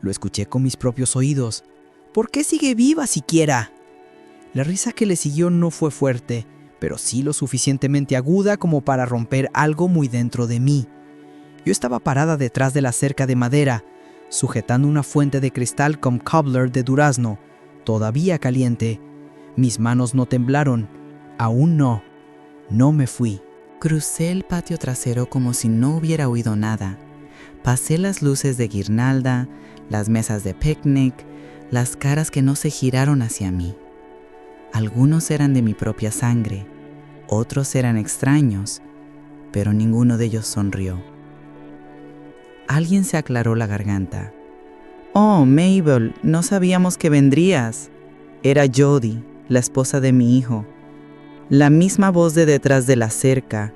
Lo escuché con mis propios oídos. ¿Por qué sigue viva siquiera? La risa que le siguió no fue fuerte, pero sí lo suficientemente aguda como para romper algo muy dentro de mí. Yo estaba parada detrás de la cerca de madera, sujetando una fuente de cristal con cobbler de durazno, todavía caliente. Mis manos no temblaron. Aún no. No me fui. Crucé el patio trasero como si no hubiera oído nada. Pasé las luces de guirnalda, las mesas de picnic, las caras que no se giraron hacia mí. Algunos eran de mi propia sangre, otros eran extraños, pero ninguno de ellos sonrió. Alguien se aclaró la garganta. «Oh, Mabel, no sabíamos que vendrías». Era Jody, la esposa de mi hijo. La misma voz de detrás de la cerca.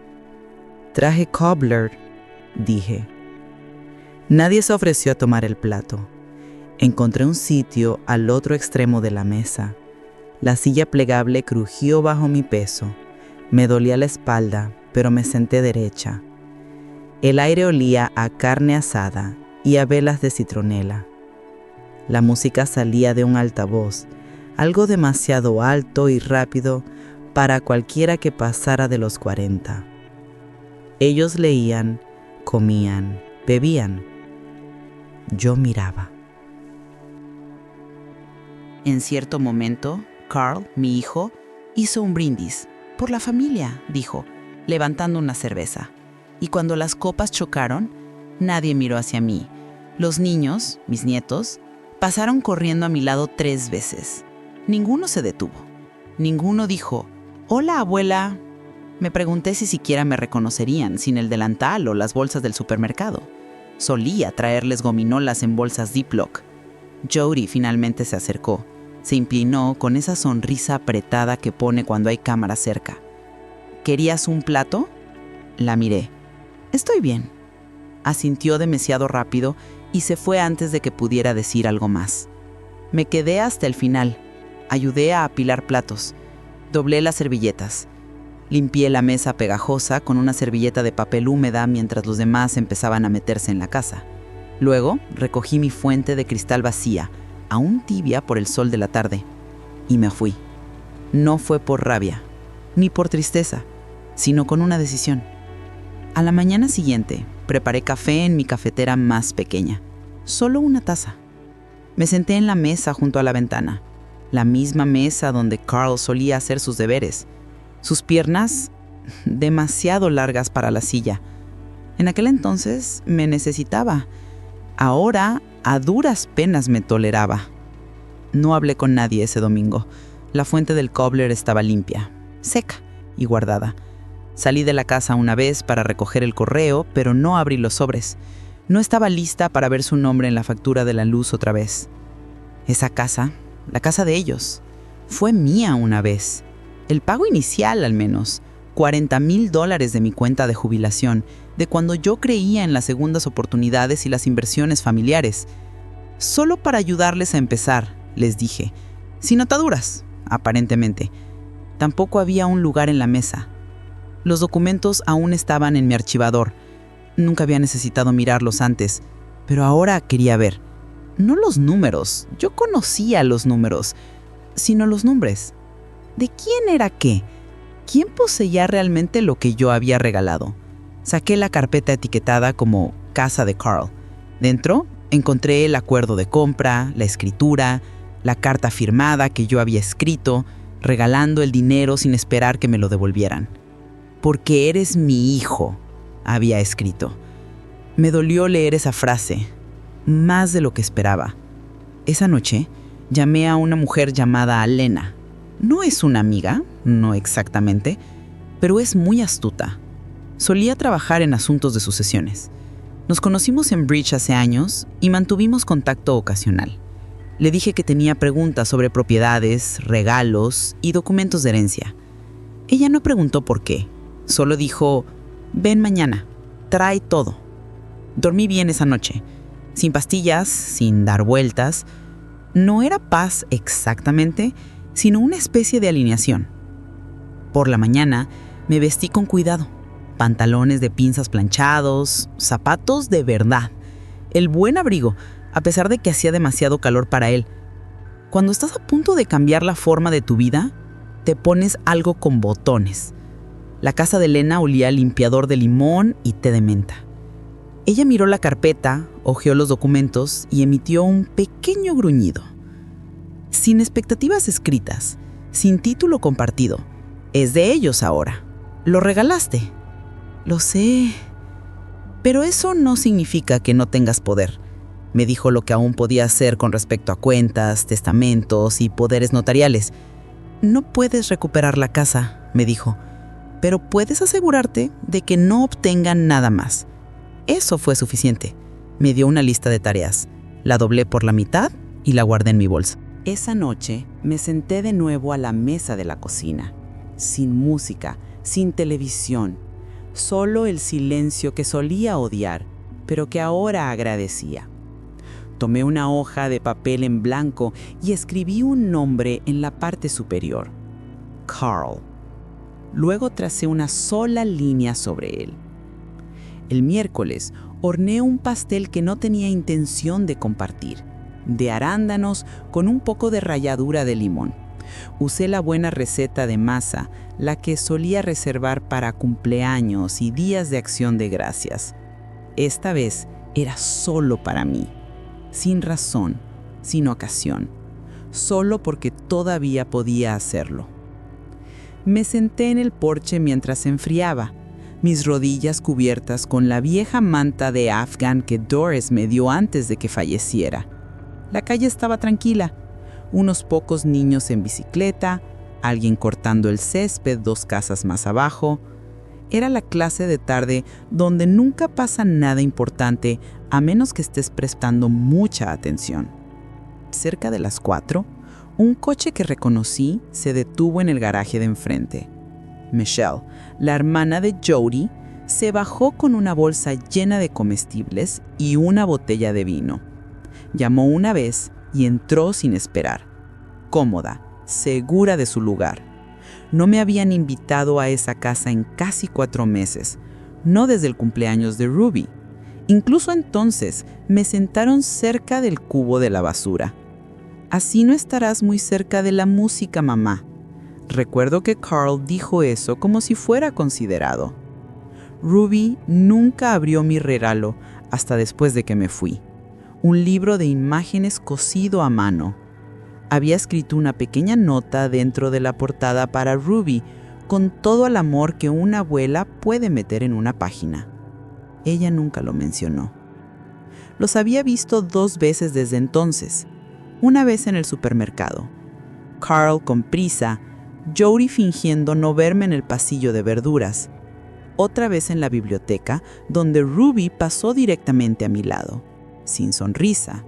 «Traje cobbler», dije. Nadie se ofreció a tomar el plato. Encontré un sitio al otro extremo de la mesa. La silla plegable crujió bajo mi peso. Me dolía la espalda, pero me senté derecha. El aire olía a carne asada y a velas de citronela. La música salía de un altavoz, algo demasiado alto y rápido para cualquiera que pasara de los 40. Ellos leían, comían, bebían. Yo miraba. En cierto momento, Carl, mi hijo, hizo un brindis. «Por la familia», dijo, levantando una cerveza. Y cuando las copas chocaron, nadie miró hacia mí. Los niños, mis nietos, pasaron corriendo a mi lado 3 veces. Ninguno se detuvo. Ninguno dijo, «Hola, abuela». Me pregunté si siquiera me reconocerían sin el delantal o las bolsas del supermercado. Solía traerles gominolas en bolsas Ziploc. Jody finalmente se acercó. Se inclinó con esa sonrisa apretada que pone cuando hay cámara cerca. «¿Querías un plato?» La miré. «Estoy bien». Asintió demasiado rápido y se fue antes de que pudiera decir algo más. Me quedé hasta el final. Ayudé a apilar platos. Doblé las servilletas. Limpié la mesa pegajosa con una servilleta de papel húmeda mientras los demás empezaban a meterse en la casa. Luego recogí mi fuente de cristal vacía, aún tibia por el sol de la tarde, y me fui. No fue por rabia, ni por tristeza, sino con una decisión. A la mañana siguiente, preparé café en mi cafetera más pequeña, solo una taza. Me senté en la mesa junto a la ventana, la misma mesa donde Carl solía hacer sus deberes, sus piernas demasiado largas para la silla. En aquel entonces me necesitaba. Ahora, a duras penas me toleraba. No hablé con nadie ese domingo. La fuente del cobbler estaba limpia, seca y guardada. Salí de la casa una vez para recoger el correo, pero no abrí los sobres. No estaba lista para ver su nombre en la factura de la luz otra vez. Esa casa, la casa de ellos, fue mía una vez. El pago inicial, al menos, $40,000 de mi cuenta de jubilación, de cuando yo creía en las segundas oportunidades y las inversiones familiares. Solo para ayudarles a empezar, les dije, sin ataduras, aparentemente. Tampoco había un lugar en la mesa. Los documentos aún estaban en mi archivador. Nunca había necesitado mirarlos antes, pero ahora quería ver. No los números, yo conocía los números, sino los nombres. ¿De quién era qué? ¿Quién poseía realmente lo que yo había regalado? Saqué la carpeta etiquetada como Casa de Carl. Dentro encontré el acuerdo de compra, la escritura, la carta firmada que yo había escrito, regalando el dinero sin esperar que me lo devolvieran. «Porque eres mi hijo», había escrito. Me dolió leer esa frase, más de lo que esperaba. Esa noche llamé a una mujer llamada Lena. No es una amiga, no exactamente, pero es muy astuta. Solía trabajar en asuntos de sucesiones. Nos conocimos en Bridge hace años y mantuvimos contacto ocasional. Le dije que tenía preguntas sobre propiedades, regalos y documentos de herencia. Ella no preguntó por qué, solo dijo, «Ven mañana, trae todo». Dormí bien esa noche, sin pastillas, sin dar vueltas. No era paz exactamente, sino una especie de alineación. Por la mañana me vestí con cuidado. Pantalones de pinzas planchados, zapatos de verdad, el buen abrigo, a pesar de que hacía demasiado calor para él. Cuando estás a punto de cambiar la forma de tu vida, te pones algo con botones. La casa de Elena olía a limpiador de limón y té de menta. Ella miró la carpeta, hojeó los documentos y emitió un pequeño gruñido. Sin expectativas escritas, sin título compartido. Es de ellos ahora. Lo regalaste. Lo sé. Pero eso no significa que no tengas poder. Me dijo lo que aún podía hacer con respecto a cuentas, testamentos y poderes notariales. No puedes recuperar la casa, me dijo, pero puedes asegurarte de que no obtengan nada más. Eso fue suficiente. Me dio una lista de tareas. La doblé por la mitad y la guardé en mi bolsa. Esa noche me senté de nuevo a la mesa de la cocina. Sin música, sin televisión. Solo el silencio que solía odiar, pero que ahora agradecía. Tomé una hoja de papel en blanco y escribí un nombre en la parte superior. Carl. Luego tracé una sola línea sobre él. El miércoles horneé un pastel que no tenía intención de compartir, de arándanos con un poco de ralladura de limón. Usé la buena receta de masa, la que solía reservar para cumpleaños y días de acción de gracias. Esta vez era solo para mí, sin razón, sin ocasión, solo porque todavía podía hacerlo. Me senté en el porche mientras se enfriaba, mis rodillas cubiertas con la vieja manta de afghan que Doris me dio antes de que falleciera. La calle estaba tranquila, unos pocos niños en bicicleta, alguien cortando el césped 2 casas más abajo. Era la clase de tarde donde nunca pasa nada importante a menos que estés prestando mucha atención. Cerca de las 4, un coche que reconocí se detuvo en el garaje de enfrente. Michelle, la hermana de Jody, se bajó con una bolsa llena de comestibles y una botella de vino. Llamó una vez y entró sin esperar, cómoda, segura de su lugar. No me habían invitado a esa casa en casi 4 meses, no desde el cumpleaños de Ruby. Incluso entonces me sentaron cerca del cubo de la basura. Así no estarás muy cerca de la música, mamá. Recuerdo que Carl dijo eso como si fuera considerado. Ruby nunca abrió mi regalo hasta después de que me fui. Un libro de imágenes cosido a mano. Había escrito una pequeña nota dentro de la portada para Ruby, con todo el amor que una abuela puede meter en una página. Ella nunca lo mencionó. Los había visto 2 veces desde entonces. Una vez en el supermercado. Carl con prisa, Jody fingiendo no verme en el pasillo de verduras. Otra vez en la biblioteca, donde Ruby pasó directamente a mi lado, sin sonrisa.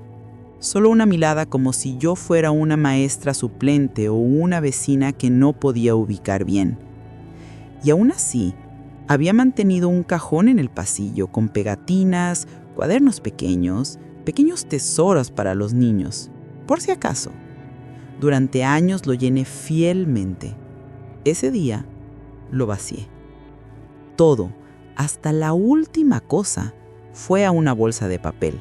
Solo una mirada como si yo fuera una maestra suplente o una vecina que no podía ubicar bien. Y aún así, había mantenido un cajón en el pasillo con pegatinas, cuadernos pequeños tesoros para los niños, por si acaso. Durante años lo llené fielmente. Ese día lo vacié. Todo, hasta la última cosa, fue a una bolsa de papel.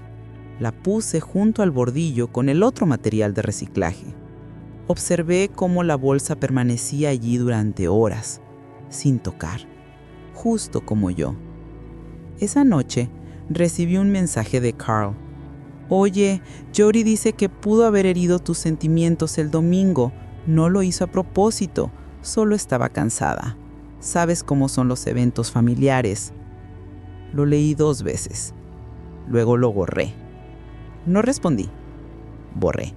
La puse junto al bordillo con el otro material de reciclaje. Observé cómo la bolsa permanecía allí durante horas, sin tocar, justo como yo. Esa noche recibí un mensaje de Carl. Oye, Jody dice que pudo haber herido tus sentimientos el domingo. No lo hizo a propósito, solo estaba cansada. Sabes cómo son los eventos familiares. Lo leí 2 veces. Luego lo borré. No respondí. Borré.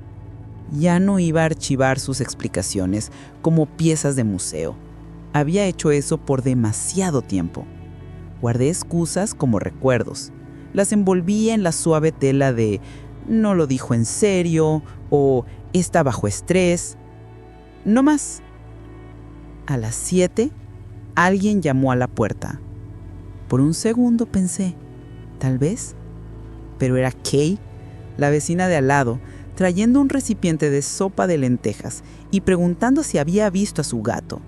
Ya no iba a archivar sus explicaciones como piezas de museo. Había hecho eso por demasiado tiempo. Guardé excusas como recuerdos. Las envolvía en la suave tela de «no lo dijo en serio» o «está bajo estrés». No más. A las 7, alguien llamó a la puerta. Por un segundo pensé, tal vez, pero era Kay, la vecina de al lado, trayendo un recipiente de sopa de lentejas y preguntando si había visto a su gato.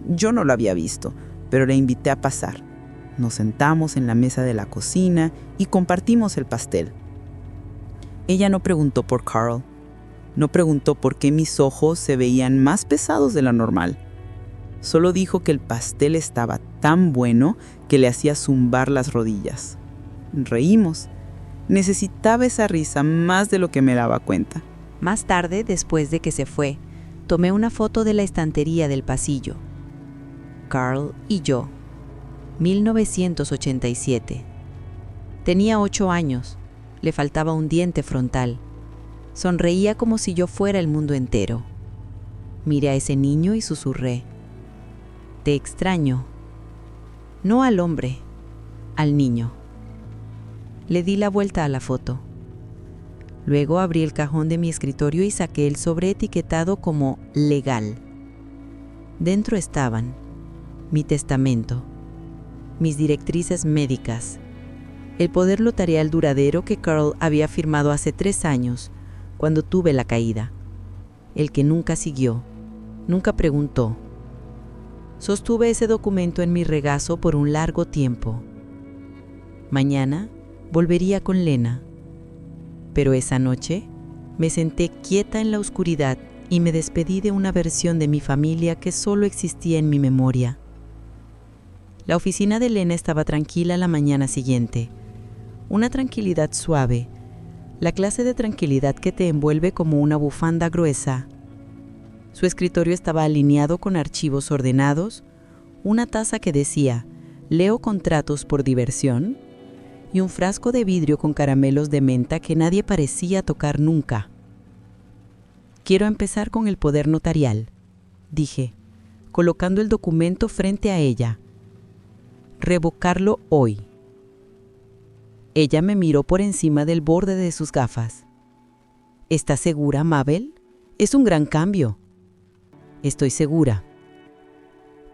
Yo no lo había visto, pero le invité a pasar. Nos sentamos en la mesa de la cocina y compartimos el pastel. Ella no preguntó por Carl. No preguntó por qué mis ojos se veían más pesados de lo normal. Solo dijo que el pastel estaba tan bueno que le hacía zumbar las rodillas. Reímos. Necesitaba esa risa más de lo que me daba cuenta. Más tarde, después de que se fue, tomé una foto de la estantería del pasillo. Carl y yo. 1987. Tenía 8 años. Le faltaba un diente frontal. Sonreía como si yo fuera el mundo entero. Miré a ese niño y susurré: «Te extraño». No al hombre, al niño. Le di la vuelta a la foto. Luego abrí el cajón de mi escritorio y saqué el sobre etiquetado como legal. Dentro estaban mi testamento, mis directrices médicas, el poder notarial duradero que Carl había firmado hace 3 años, cuando tuve la caída, el que nunca siguió, nunca preguntó. Sostuve ese documento en mi regazo por un largo tiempo. Mañana volvería con Lena. Pero esa noche me senté quieta en la oscuridad y me despedí de una versión de mi familia que solo existía en mi memoria. La oficina de Lena estaba tranquila la mañana siguiente. Una tranquilidad suave, la clase de tranquilidad que te envuelve como una bufanda gruesa. Su escritorio estaba alineado con archivos ordenados, una taza que decía «Leo contratos por diversión» y un frasco de vidrio con caramelos de menta que nadie parecía tocar nunca. «Quiero empezar con el poder notarial», dije, colocando el documento frente a ella. «Revocarlo hoy». Ella me miró por encima del borde de sus gafas. «¿Estás segura, Mabel? Es un gran cambio». «Estoy segura».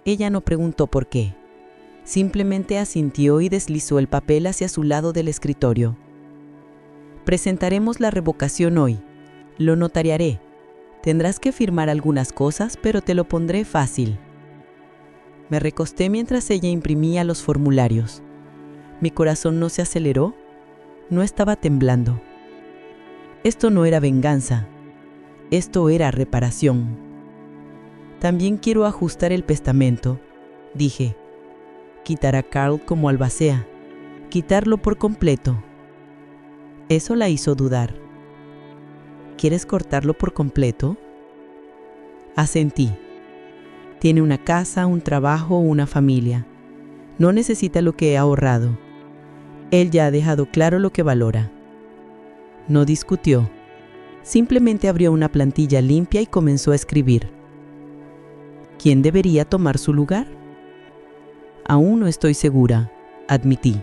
Ella no preguntó por qué. Simplemente asintió y deslizó el papel hacia su lado del escritorio. «Presentaremos la revocación hoy. Lo notariaré. Tendrás que firmar algunas cosas, pero te lo pondré fácil». Me recosté mientras ella imprimía los formularios. Mi corazón no se aceleró, no estaba temblando. Esto no era venganza, esto era reparación. «También quiero ajustar el testamento», dije. «Quitar a Carl como albacea, quitarlo por completo». Eso la hizo dudar. «¿Quieres cortarlo por completo?» Asentí. Tiene una casa, un trabajo, una familia. No necesita lo que he ahorrado. Él ya ha dejado claro lo que valora. No discutió. Simplemente abrió una plantilla limpia y comenzó a escribir. ¿Quién debería tomar su lugar? Aún no estoy segura, admití.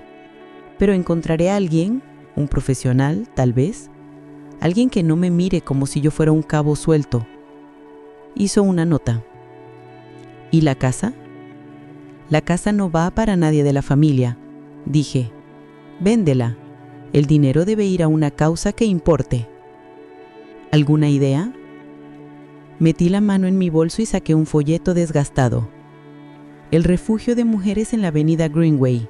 Pero encontraré a alguien, un profesional, tal vez. Alguien que no me mire como si yo fuera un cabo suelto. Hizo una nota. ¿Y la casa? La casa no va para nadie de la familia, dije. Véndela. El dinero debe ir a una causa que importe. ¿Alguna idea? Metí la mano en mi bolso y saqué un folleto desgastado. El refugio de mujeres en la avenida Greenway.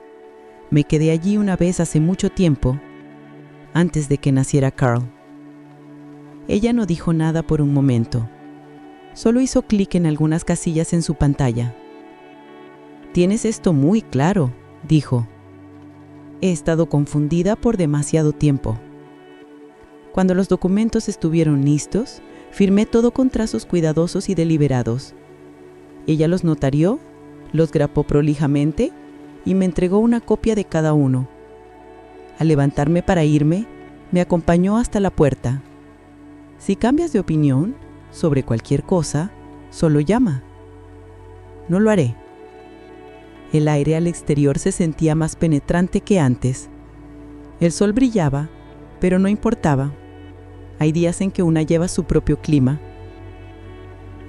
Me quedé allí una vez hace mucho tiempo, antes de que naciera Carl. Ella no dijo nada por un momento. Solo hizo clic en algunas casillas en su pantalla. «Tienes esto muy claro», dijo. «He estado confundida por demasiado tiempo». Cuando los documentos estuvieron listos, firmé todo con trazos cuidadosos y deliberados. Ella los notarió, los grapó prolijamente y me entregó una copia de cada uno. Al levantarme para irme, me acompañó hasta la puerta. «Si cambias de opinión sobre cualquier cosa, solo llama». «No lo haré». El aire al exterior se sentía más penetrante que antes. El sol brillaba, pero no importaba. Hay días en que una lleva su propio clima.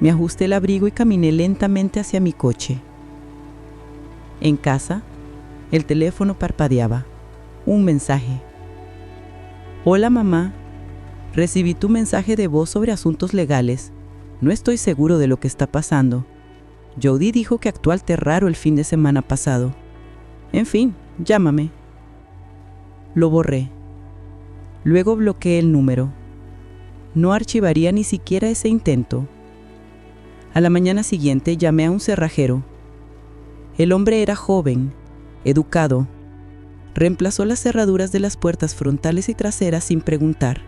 Me ajusté el abrigo y caminé lentamente hacia mi coche. En casa, el teléfono parpadeaba. Un mensaje. «Hola, mamá. Recibí tu mensaje de voz sobre asuntos legales. No estoy seguro de lo que está pasando. Jody dijo que actuaste raro el fin de semana pasado. En fin, llámame». Lo borré. Luego bloqueé el número. No archivaría ni siquiera ese intento. A la mañana siguiente llamé a un cerrajero. El hombre era joven, educado. Reemplazó las cerraduras de las puertas frontales y traseras sin preguntar.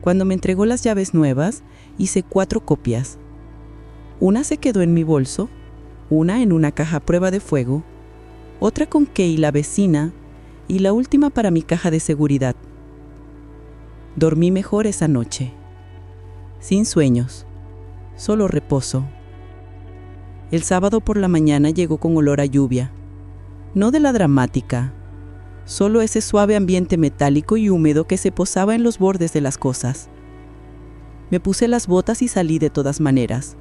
Cuando me entregó las llaves nuevas, hice 4 copias. Una se quedó en mi bolso, una en una caja a prueba de fuego, otra con Kay, la vecina, y la última para mi caja de seguridad. Dormí mejor esa noche. Sin sueños, solo reposo. El sábado por la mañana llegó con olor a lluvia. No de la dramática, solo ese suave ambiente metálico y húmedo que se posaba en los bordes de las cosas. Me puse las botas y salí de todas maneras.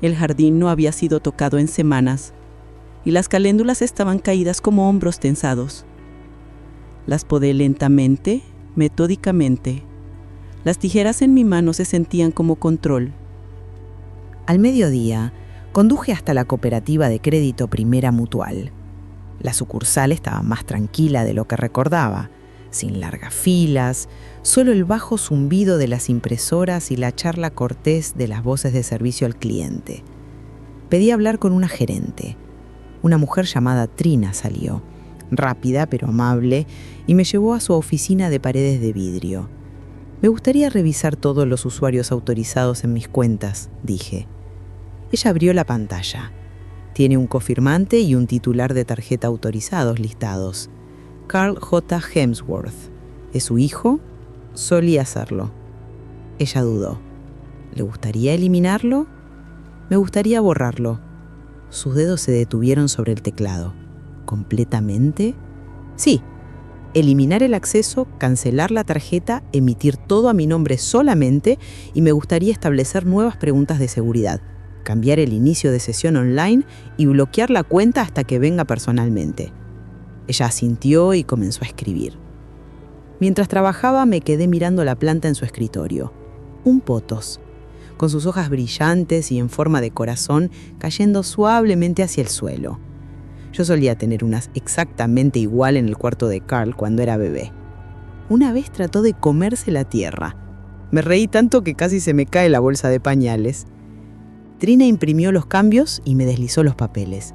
El jardín no había sido tocado en semanas, y las caléndulas estaban caídas como hombros tensados. Las podé lentamente, metódicamente. Las tijeras en mi mano se sentían como control. Al mediodía, conduje hasta la cooperativa de crédito Primera Mutual. La sucursal estaba más tranquila de lo que recordaba, sin largas filas, solo el bajo zumbido de las impresoras y la charla cortés de las voces de servicio al cliente. Pedí hablar con una gerente. Una mujer llamada Trina salió, rápida pero amable, y me llevó a su oficina de paredes de vidrio. Me gustaría revisar todos los usuarios autorizados en mis cuentas, dije. Ella abrió la pantalla. Tiene un cofirmante y un titular de tarjeta autorizados listados. Carl J. Hemsworth. ¿Es su hijo? Solía serlo. Ella dudó. ¿Le gustaría eliminarlo? Me gustaría borrarlo. Sus dedos se detuvieron sobre el teclado. ¿Completamente? Sí. Eliminar el acceso, cancelar la tarjeta, emitir todo a mi nombre solamente, y me gustaría establecer nuevas preguntas de seguridad, cambiar el inicio de sesión online y bloquear la cuenta hasta que venga personalmente. Ella asintió y comenzó a escribir. Mientras trabajaba me quedé mirando la planta en su escritorio. Un pothos, con sus hojas brillantes y en forma de corazón cayendo suavemente hacia el suelo. Yo solía tener unas exactamente igual en el cuarto de Carl cuando era bebé. Una vez trató de comerse la tierra. Me reí tanto que casi se me cae la bolsa de pañales. Trina imprimió los cambios y me deslizó los papeles.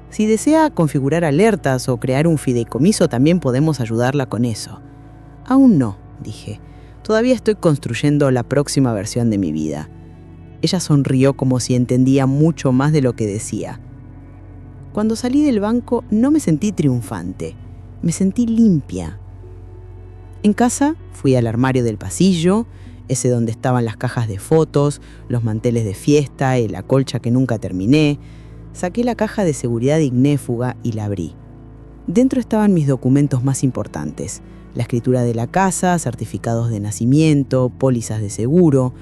Si desea configurar alertas o crear un fideicomiso, también podemos ayudarla con eso. Aún no, dije. Todavía estoy construyendo la próxima versión de mi vida. Ella sonrió como si entendía mucho más de lo que decía. Cuando salí del banco no me sentí triunfante, me sentí limpia. En casa fui al armario del pasillo, ese donde estaban las cajas de fotos, los manteles de fiesta y la colcha que nunca terminé. Saqué la caja de seguridad ignéfuga y la abrí. Dentro estaban mis documentos más importantes: la escritura de la casa, certificados de nacimiento, pólizas de seguro.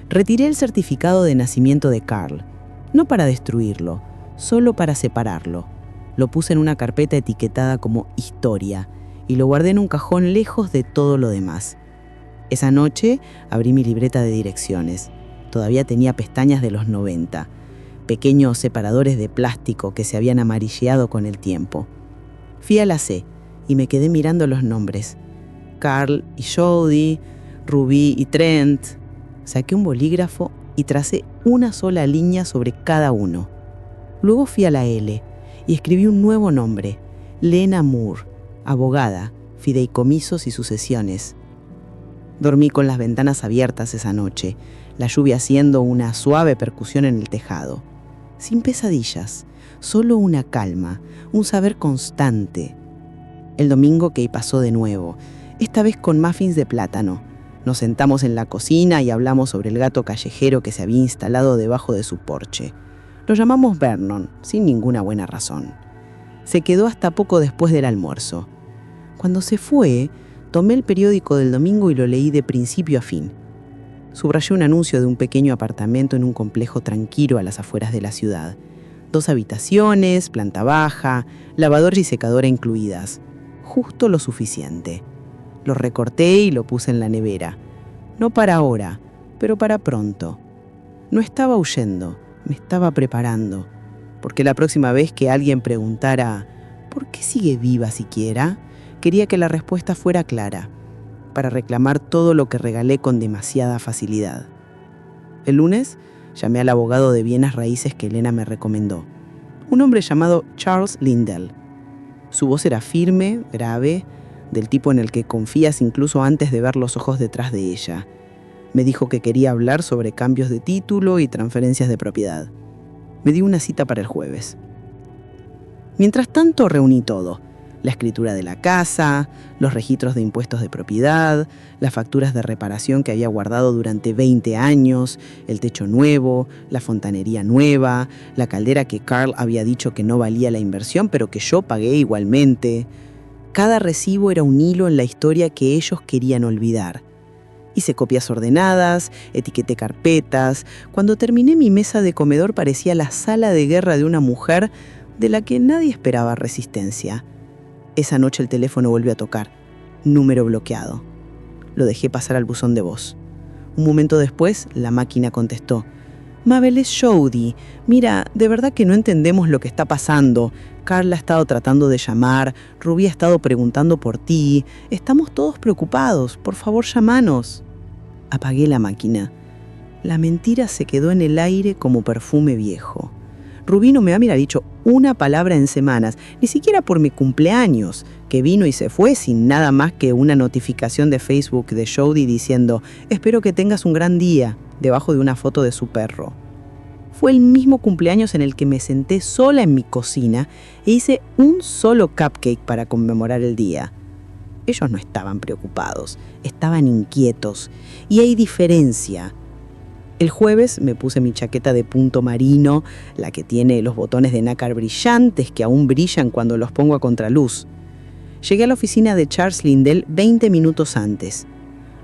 Retiré el certificado de nacimiento de Carl, no para destruirlo, solo para separarlo. Lo puse en una carpeta etiquetada como historia y lo guardé en un cajón lejos de todo lo demás. Esa noche abrí mi libreta de direcciones. Todavía tenía pestañas de los 90, pequeños separadores de plástico que se habían amarilleado con el tiempo. Fui a la C y me quedé mirando los nombres. Carl y Jody, Ruby y Trent. Saqué un bolígrafo y tracé una sola línea sobre cada uno. Luego fui a la L y escribí un nuevo nombre: Lena Moore, abogada, fideicomisos y sucesiones. Dormí con las ventanas abiertas esa noche, la lluvia haciendo una suave percusión en el tejado. Sin pesadillas, solo una calma, un saber constante. El domingo Kay pasó de nuevo, esta vez con muffins de plátano. Nos sentamos en la cocina y hablamos sobre el gato callejero que se había instalado debajo de su porche. Lo llamamos Vernon, sin ninguna buena razón. Se quedó hasta poco después del almuerzo. Cuando se fue, tomé el periódico del domingo y lo leí de principio a fin. Subrayé un anuncio de un pequeño apartamento en un complejo tranquilo a las afueras de la ciudad. 2 habitaciones, planta baja, lavadora y secadora incluidas. Justo lo suficiente. Lo recorté y lo puse en la nevera. No para ahora, pero para pronto. No estaba huyendo, me estaba preparando. Porque la próxima vez que alguien preguntara ¿por qué sigue viva siquiera?, quería que la respuesta fuera clara. para reclamar todo lo que regalé con demasiada facilidad. El lunes llamé al abogado de bienes raíces que Elena me recomendó, un hombre llamado Charles Lindell. Su voz era firme, grave, del tipo en el que confías incluso antes de ver los ojos detrás de ella. Me dijo que quería hablar sobre cambios de título y transferencias de propiedad. Me dio una cita para el jueves. Mientras tanto reuní todo: la escritura de la casa, los registros de impuestos de propiedad, las facturas de reparación que había guardado durante 20 años, el techo nuevo, la fontanería nueva, la caldera que Carl había dicho que no valía la inversión, pero que yo pagué igualmente. Cada recibo era un hilo en la historia que ellos querían olvidar. Hice copias ordenadas, etiqueté carpetas. Cuando terminé, mi mesa de comedor parecía la sala de guerra de una mujer de la que nadie esperaba resistencia. Esa noche el teléfono volvió a tocar. Número bloqueado. Lo dejé pasar al buzón de voz. Un momento después, la máquina contestó. Mabel, es Jody. Mira, de verdad que no entendemos lo que está pasando. Carl ha estado tratando de llamar, Ruby ha estado preguntando por ti. Estamos todos preocupados. Por favor, llámanos. Apagué la máquina. La mentira se quedó en el aire como perfume viejo. Ruby no me había dicho una palabra en semanas, ni siquiera por mi cumpleaños, que vino y se fue sin nada más que una notificación de Facebook de Jody diciendo «Espero que tengas un gran día», debajo de una foto de su perro. Fue el mismo cumpleaños en el que me senté sola en mi cocina e hice un solo cupcake para conmemorar el día. Ellos no estaban preocupados, estaban inquietos. Y hay diferencia. El jueves me puse mi chaqueta de punto marino, la que tiene los botones de nácar brillantes que aún brillan cuando los pongo a contraluz. Llegué a la oficina de Charles Lindell 20 minutos antes.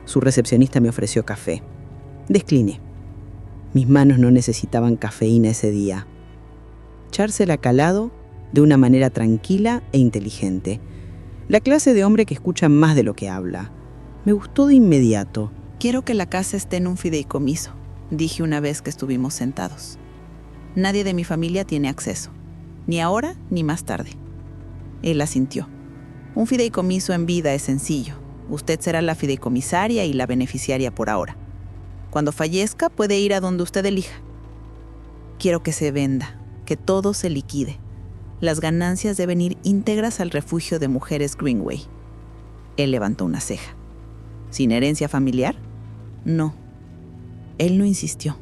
Su recepcionista me ofreció café. Decliné. Mis manos no necesitaban cafeína ese día. Charles era calado, de una manera tranquila e inteligente. La clase de hombre que escucha más de lo que habla. Me gustó de inmediato. Quiero que la casa esté en un fideicomiso, dije una vez que estuvimos sentados. Nadie de mi familia tiene acceso, ni ahora ni más tarde. Él asintió. Un fideicomiso en vida es sencillo. Usted será la fideicomisaria y la beneficiaria por ahora. Cuando fallezca, puede ir a donde usted elija. Quiero que se venda, que todo se liquide. Las ganancias deben ir íntegras al refugio de mujeres Greenway. Él levantó una ceja. ¿Sin herencia familiar? No. Él no insistió.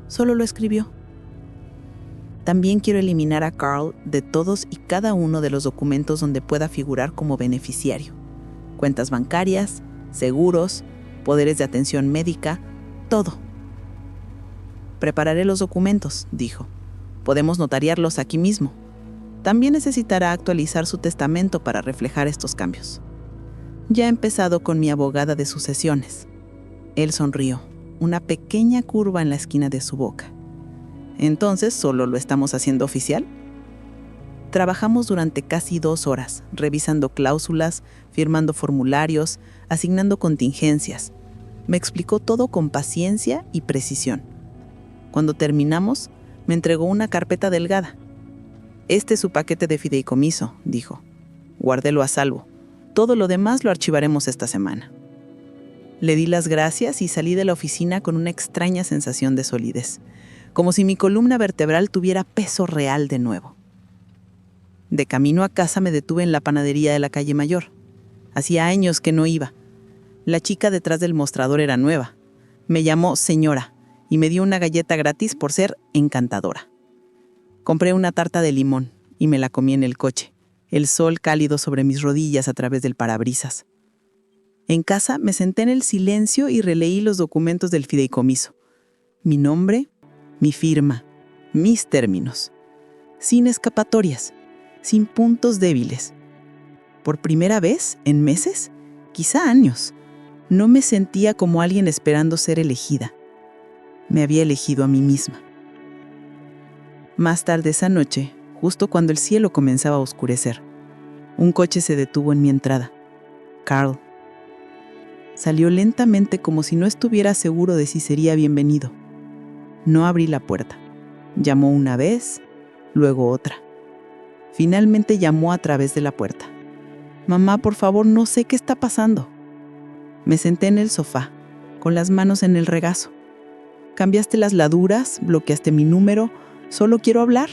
Solo lo escribió. También quiero eliminar a Carl de todos y cada uno de los documentos donde pueda figurar como beneficiario. Cuentas bancarias, seguros, poderes de atención médica, todo. Prepararé los documentos, dijo. Podemos notariarlos aquí mismo. También necesitará actualizar su testamento para reflejar estos cambios. Ya he empezado con mi abogada de sucesiones. Él sonrió, una pequeña curva en la esquina de su boca. ¿Entonces solo lo estamos haciendo oficial? Trabajamos durante casi 2 horas, revisando cláusulas, firmando formularios, asignando contingencias. Me explicó todo con paciencia y precisión. Cuando terminamos, me entregó una carpeta delgada. Este es su paquete de fideicomiso, dijo. Guárdelo a salvo. Todo lo demás lo archivaremos esta semana. Le di las gracias y salí de la oficina con una extraña sensación de solidez, como si mi columna vertebral tuviera peso real de nuevo. De camino a casa me detuve en la panadería de la calle Mayor. Hacía años que no iba. La chica detrás del mostrador era nueva. Me llamó señora y me dio una galleta gratis por ser encantadora. Compré una tarta de limón y me la comí en el coche, el sol cálido sobre mis rodillas a través del parabrisas. En casa me senté en el silencio y releí los documentos del fideicomiso. Mi nombre, mi firma, mis términos. Sin escapatorias, sin puntos débiles. Por primera vez, en meses, quizá años, no me sentía como alguien esperando ser elegida. Me había elegido a mí misma. Más tarde esa noche, justo cuando el cielo comenzaba a oscurecer, un coche se detuvo en mi entrada. Carl. Salió lentamente como si no estuviera seguro de si sería bienvenido. No abrí la puerta. Llamó una vez, luego otra. Finalmente llamó a través de la puerta. Mamá, por favor, no sé qué está pasando. Me senté en el sofá, con las manos en el regazo. Cambiaste las laduras, bloqueaste mi número, solo quiero hablar.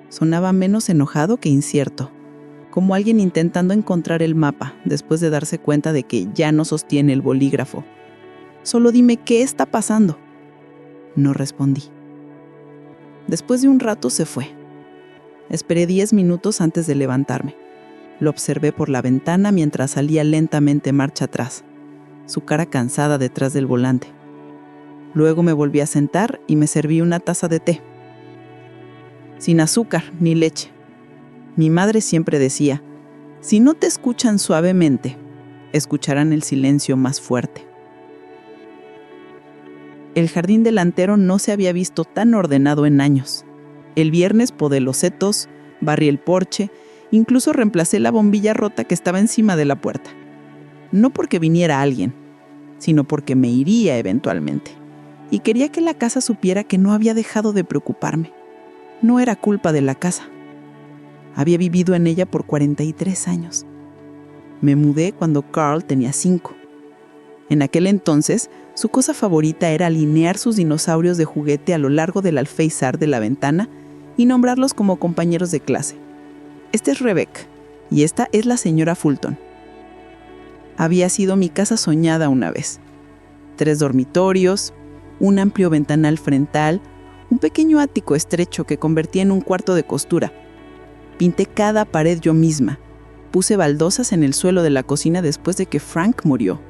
Sonaba menos enojado que incierto, como alguien intentando encontrar el mapa después de darse cuenta de que ya no sostiene el bolígrafo. Solo dime qué está pasando. No respondí. Después de un rato se fue. Esperé 10 minutos antes de levantarme. Lo observé por la ventana mientras salía lentamente marcha atrás, su cara cansada detrás del volante. Luego me volví a sentar y me serví una taza de té. Sin azúcar ni leche. Mi madre siempre decía, si no te escuchan suavemente, escucharán el silencio más fuerte. El jardín delantero no se había visto tan ordenado en años. El viernes podé los setos, barrí el porche, incluso reemplacé la bombilla rota que estaba encima de la puerta. No porque viniera alguien, sino porque me iría eventualmente. Y quería que la casa supiera que no había dejado de preocuparme. No era culpa de la casa. Había vivido en ella por 43 años. Me mudé cuando Carl tenía 5. En aquel entonces, su cosa favorita era alinear sus dinosaurios de juguete a lo largo del alféizar de la ventana y nombrarlos como compañeros de clase. Esta es Rebecca y esta es la señora Fulton. Había sido mi casa soñada una vez. 3 dormitorios, un amplio ventanal frontal, un pequeño ático estrecho que convertía en un cuarto de costura. Pinté cada pared yo misma. Puse baldosas en el suelo de la cocina después de que Frank murió.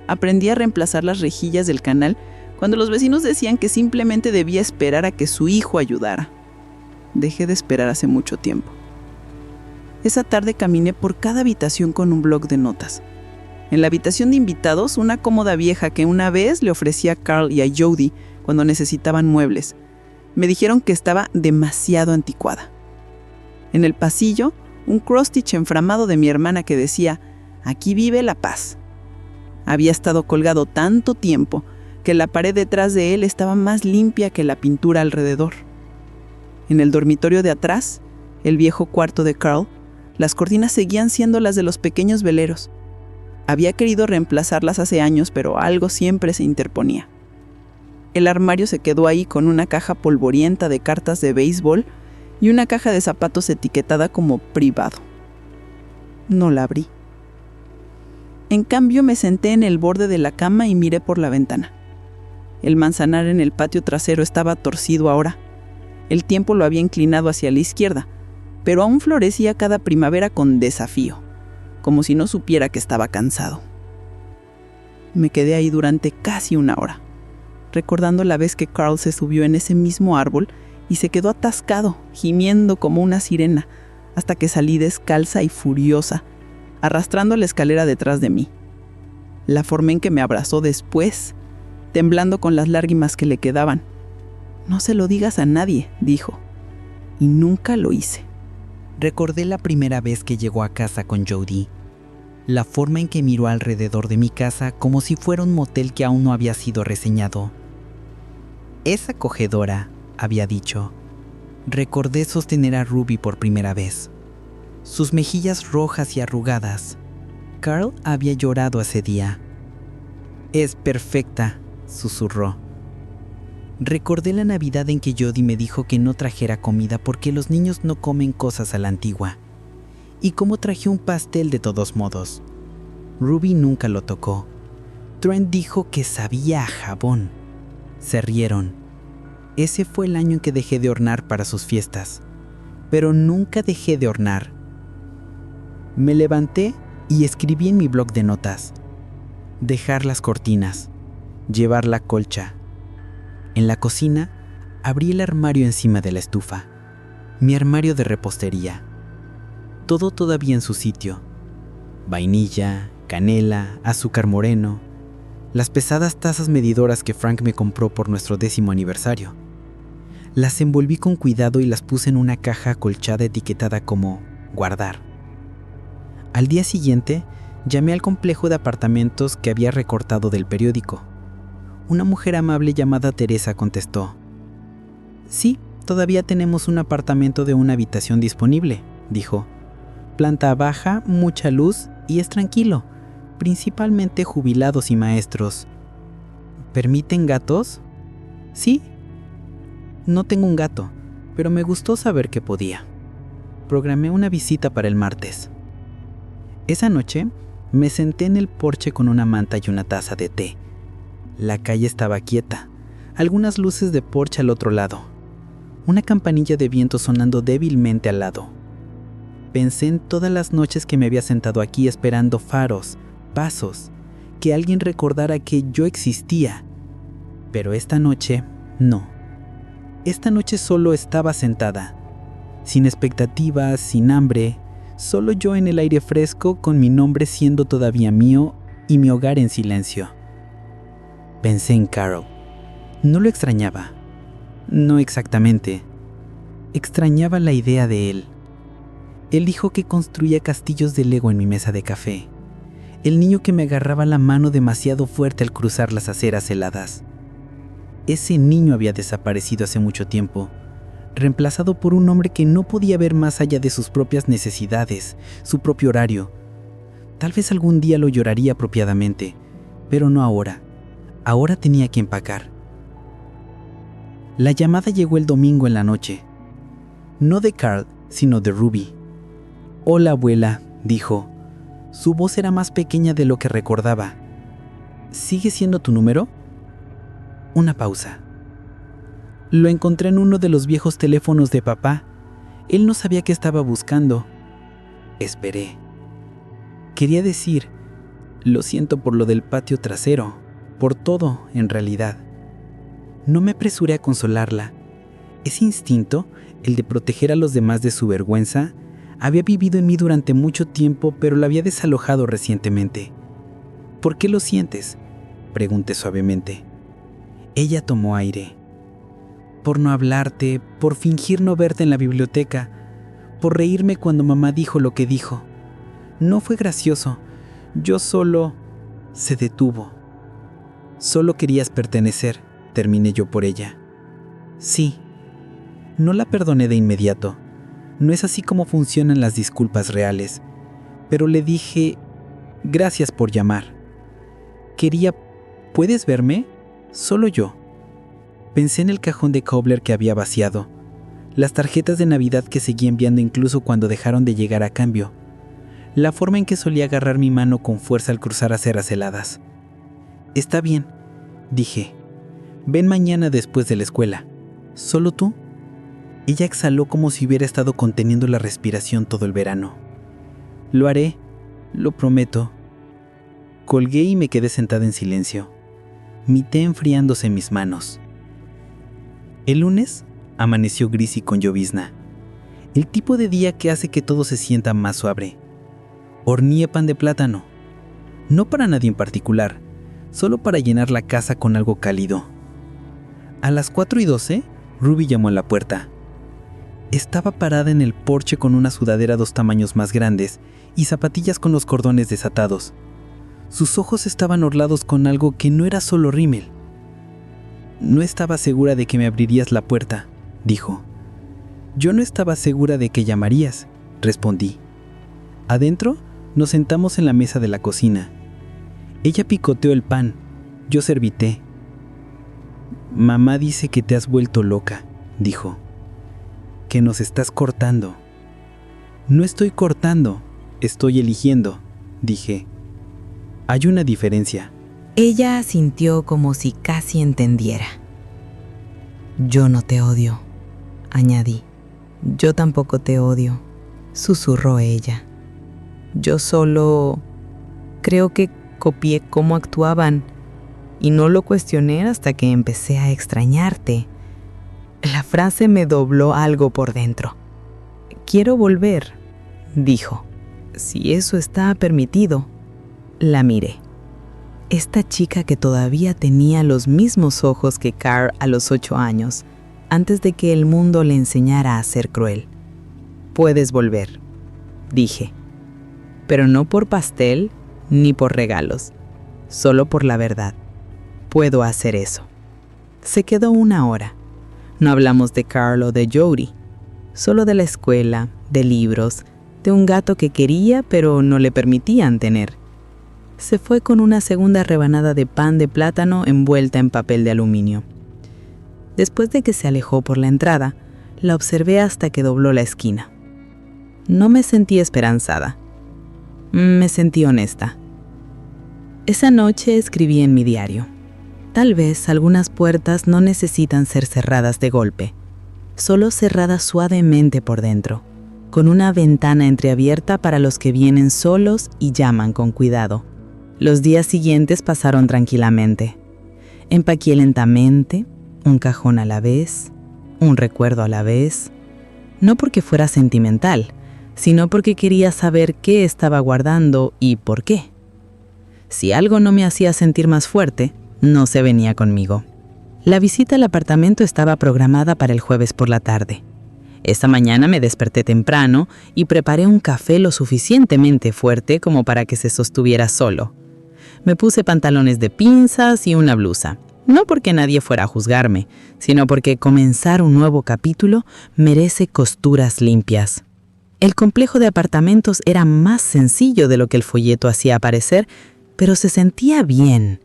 Aprendí a reemplazar las rejillas del canal cuando los vecinos decían que simplemente debía esperar a que su hijo ayudara. Dejé de esperar hace mucho tiempo. Esa tarde caminé por cada habitación con un bloc de notas. En la habitación de invitados, una cómoda vieja que una vez le ofrecí a Carl y a Jody cuando necesitaban muebles. Me dijeron que estaba demasiado anticuada. En el pasillo, un cross-stitch enframado de mi hermana que decía, «Aquí vive la paz». Había estado colgado tanto tiempo que la pared detrás de él estaba más limpia que la pintura alrededor. En el dormitorio de atrás, el viejo cuarto de Carl, las cortinas seguían siendo las de los pequeños veleros. Había querido reemplazarlas hace años, pero algo siempre se interponía. El armario se quedó ahí con una caja polvorienta de cartas de béisbol y una caja de zapatos etiquetada como privado. No la abrí. En cambio, me senté en el borde de la cama y miré por la ventana. El manzanar en el patio trasero estaba torcido ahora. El tiempo lo había inclinado hacia la izquierda, pero aún florecía cada primavera con desafío, como si no supiera que estaba cansado. Me quedé ahí durante casi una hora, recordando la vez que Carl se subió en ese mismo árbol y se quedó atascado, gimiendo como una sirena, hasta que salí descalza y furiosa, arrastrando la escalera detrás de mí. La forma en que me abrazó después, temblando con las lágrimas que le quedaban. «No se lo digas a nadie», dijo. Y nunca lo hice. Recordé la primera vez que llegó a casa con Jody. La forma en que miró alrededor de mi casa como si fuera un motel que aún no había sido reseñado. «Es acogedora», había dicho. Recordé sostener a Ruby por primera vez. Sus mejillas rojas y arrugadas. Carl había llorado ese día. «Es perfecta», susurró. Recordé la Navidad en que Jody me dijo que no trajera comida porque los niños no comen cosas a la antigua. Y cómo traje un pastel de todos modos. Ruby nunca lo tocó. Trent dijo que sabía a jabón. Se rieron. Ese fue el año en que dejé de hornear para sus fiestas. Pero nunca dejé de hornear. Me levanté y escribí en mi bloc de notas. Dejar las cortinas. Llevar la colcha. En la cocina, abrí el armario encima de la estufa. Mi armario de repostería. Todo todavía en su sitio. Vainilla, canela, azúcar moreno. Las pesadas tazas medidoras que Frank me compró por nuestro 10º aniversario. Las envolví con cuidado y las puse en una caja acolchada etiquetada como guardar. Al día siguiente, llamé al complejo de apartamentos que había recortado del periódico. Una mujer amable llamada Teresa contestó. «Sí, todavía tenemos un apartamento de una habitación disponible», dijo. «Planta baja, mucha luz y es tranquilo, principalmente jubilados y maestros. ¿Permiten gatos? Sí. No tengo un gato, pero me gustó saber que podía. Programé una visita para el martes. Esa noche me senté en el porche con una manta y una taza de té. La calle estaba quieta, algunas luces de porche al otro lado, una campanilla de viento sonando débilmente al lado. Pensé en todas las noches que me había sentado aquí esperando faros, pasos, que alguien recordara que yo existía. Pero esta noche, no. Esta noche solo estaba sentada, sin expectativas, sin hambre, solo yo en el aire fresco con mi nombre siendo todavía mío y mi hogar en silencio. Pensé en Carl. No lo extrañaba. No exactamente. Extrañaba la idea de él. Él dijo que construía castillos de Lego en mi mesa de café. El niño que me agarraba la mano demasiado fuerte al cruzar las aceras heladas. Ese niño había desaparecido hace mucho tiempo, reemplazado por un hombre que no podía ver más allá de sus propias necesidades, su propio horario. Tal vez algún día lo lloraría apropiadamente, pero no ahora. Ahora tenía que empacar. La llamada llegó el domingo en la noche. No de Carl, sino de Ruby. «Hola, abuela», dijo. Su voz era más pequeña de lo que recordaba. «¿Sigue siendo tu número?» Una pausa. Lo encontré en uno de los viejos teléfonos de papá. Él no sabía qué estaba buscando. Esperé. Quería decir, lo siento por lo del patio trasero, por todo, en realidad. No me apresuré a consolarla. Ese instinto, el de proteger a los demás de su vergüenza, había vivido en mí durante mucho tiempo, pero lo había desalojado recientemente. ¿Por qué lo sientes?, pregunté suavemente. Ella tomó aire. Por no hablarte, por fingir no verte en la biblioteca, por reírme cuando mamá dijo lo que dijo. No fue gracioso. Yo solo... Se detuvo. Solo querías pertenecer, terminé yo por ella. Sí. No la perdoné de inmediato. No es así como funcionan las disculpas reales. Pero le dije, gracias por llamar. Quería, ¿puedes verme? Solo yo. Pensé en el cajón de Cobbler que había vaciado, las tarjetas de Navidad que seguía enviando incluso cuando dejaron de llegar a cambio, la forma en que solía agarrar mi mano con fuerza al cruzar aceras heladas. Está bien, dije. Ven mañana después de la escuela. ¿Solo tú? Ella exhaló como si hubiera estado conteniendo la respiración todo el verano. Lo haré, lo prometo. Colgué y me quedé sentada en silencio, mi té enfriándose en mis manos. El lunes amaneció gris y con llovizna, el tipo de día que hace que todo se sienta más suave. Horneé pan de plátano, no para nadie en particular, solo para llenar la casa con algo cálido. A las 4:12, Ruby llamó a la puerta. Estaba parada en el porche con una sudadera 2 tamaños más grandes y zapatillas con los cordones desatados. Sus ojos estaban orlados con algo que no era solo rímel. No estaba segura de que me abrirías la puerta, dijo. Yo no estaba segura de que llamarías, respondí. Adentro, nos sentamos en la mesa de la cocina. Ella picoteó el pan, yo serví té. Mamá dice que te has vuelto loca, dijo. Que nos estás cortando. No estoy cortando, estoy eligiendo, dije. Hay una diferencia. Ella asintió como si casi entendiera. Yo no te odio, añadí. Yo tampoco te odio, susurró ella. Yo solo creo que copié cómo actuaban y no lo cuestioné hasta que empecé a extrañarte. La frase me dobló algo por dentro. Quiero volver, dijo. Si eso está permitido. La miré. Esta chica que todavía tenía los mismos ojos que Carl a los 8 años, antes de que el mundo le enseñara a ser cruel. Puedes volver, dije. Pero no por pastel ni por regalos, solo por la verdad. Puedo hacer eso. Se quedó 1 hora. No hablamos de Carl o de Jody, solo de la escuela, de libros, de un gato que quería pero no le permitían tener. Se fue con una segunda rebanada de pan de plátano envuelta en papel de aluminio. Después de que se alejó por la entrada, la observé hasta que dobló la esquina. No me sentí esperanzada. Me sentí honesta. Esa noche escribí en mi diario. Tal vez algunas puertas no necesitan ser cerradas de golpe, solo cerradas suavemente por dentro, con una ventana entreabierta para los que vienen solos y llaman con cuidado. Los días siguientes pasaron tranquilamente. Empaqué lentamente, un cajón a la vez, un recuerdo a la vez, no porque fuera sentimental, sino porque quería saber qué estaba guardando y por qué. Si algo no me hacía sentir más fuerte, no se venía conmigo. La visita al apartamento estaba programada para el jueves por la tarde. Esa mañana me desperté temprano y preparé un café lo suficientemente fuerte como para que se sostuviera solo. Me puse pantalones de pinzas y una blusa, no porque nadie fuera a juzgarme, sino porque comenzar un nuevo capítulo merece costuras limpias. El complejo de apartamentos era más sencillo de lo que el folleto hacía parecer, pero se sentía bien.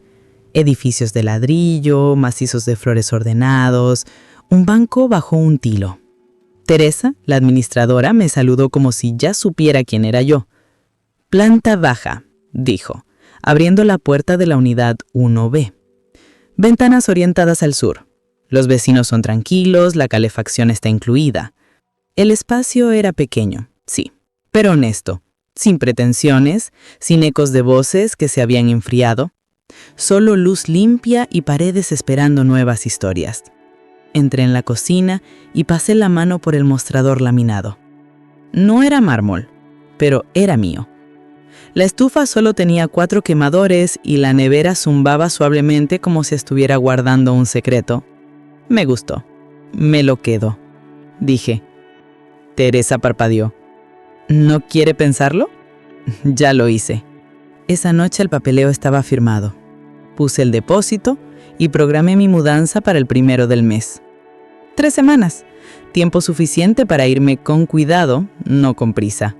Edificios de ladrillo, macizos de flores ordenados, un banco bajo un tilo. Teresa, la administradora, me saludó como si ya supiera quién era yo. «Planta baja», dijo, abriendo la puerta de la unidad 1B. Ventanas orientadas al sur. Los vecinos son tranquilos, la calefacción está incluida. El espacio era pequeño, sí, pero honesto, sin pretensiones, sin ecos de voces que se habían enfriado. Solo luz limpia y paredes esperando nuevas historias. Entré en la cocina y pasé la mano por el mostrador laminado. No era mármol, pero era mío. La estufa solo tenía 4 quemadores y la nevera zumbaba suavemente como si estuviera guardando un secreto. Me gustó. Me lo quedo, dije. Teresa parpadeó. ¿No quiere pensarlo? Ya lo hice. Esa noche el papeleo estaba firmado. Puse el depósito y programé mi mudanza para el 1 del mes. 3 semanas, tiempo suficiente para irme con cuidado, no con prisa.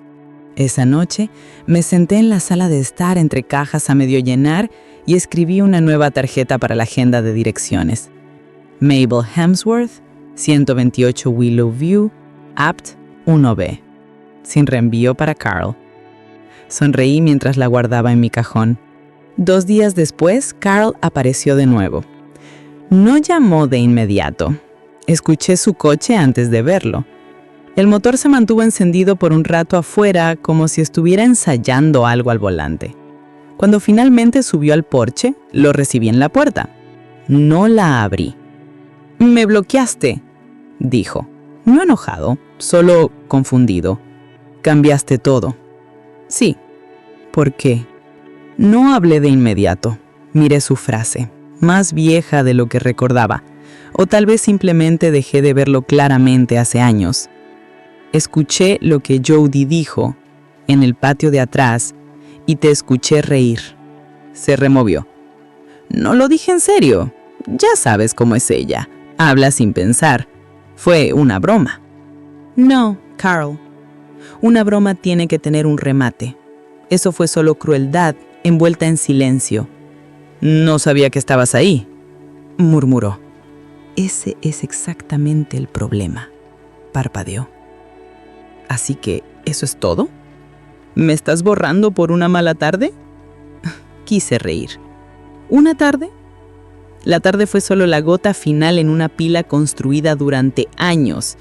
Esa noche me senté en la sala de estar entre cajas a medio llenar y escribí una nueva tarjeta para la agenda de direcciones. Mabel Hemsworth, 128 Willow View, Apt 1B. Sin reenvío para Carl. Sonreí mientras la guardaba en mi cajón. 2 días después, Carl apareció de nuevo. No llamó de inmediato. Escuché su coche antes de verlo. El motor se mantuvo encendido por un rato afuera, como si estuviera ensayando algo al volante. Cuando finalmente subió al porche, lo recibí en la puerta. No la abrí. «Me bloqueaste», dijo. No enojado, solo confundido. «Cambiaste todo». «Sí». «¿Por qué?» No hablé de inmediato. Miré su frase, más vieja de lo que recordaba, o tal vez simplemente dejé de verlo claramente hace años. Escuché lo que Jody dijo en el patio de atrás y te escuché reír. Se removió. «No lo dije en serio. Ya sabes cómo es ella. Habla sin pensar. Fue una broma». «No, Carl. Una broma tiene que tener un remate. Eso fue solo crueldad envuelta en silencio». «No sabía que estabas ahí», murmuró. «Ese es exactamente el problema», parpadeó. «¿Así que eso es todo? ¿Me estás borrando por una mala tarde?» Quise reír. ¿Una tarde? La tarde fue solo la gota final en una pila construida durante años.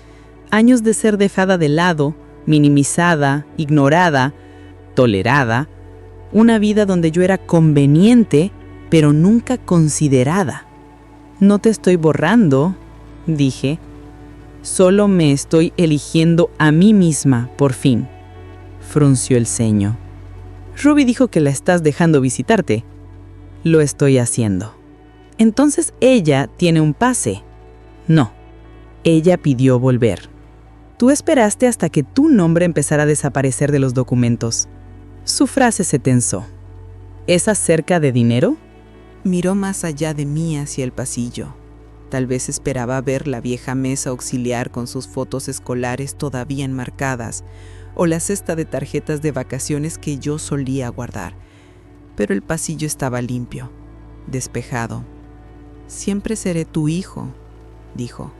Años de ser dejada de lado, minimizada, ignorada, tolerada. Una vida donde yo era conveniente, pero nunca considerada. «No te estoy borrando», dije. «Solo me estoy eligiendo a mí misma, por fin». Frunció el ceño. «Ruby dijo que la estás dejando visitarte». «Lo estoy haciendo». «Entonces ella tiene un pase». «No». Ella pidió volver. «Tú esperaste hasta que tu nombre empezara a desaparecer de los documentos». Su frase se tensó. «¿Es acerca de dinero?» Miró más allá de mí hacia el pasillo. Tal vez esperaba ver la vieja mesa auxiliar con sus fotos escolares todavía enmarcadas, o la cesta de tarjetas de vacaciones que yo solía guardar. pero el pasillo estaba limpio, despejado. «Siempre seré tu hijo», dijo.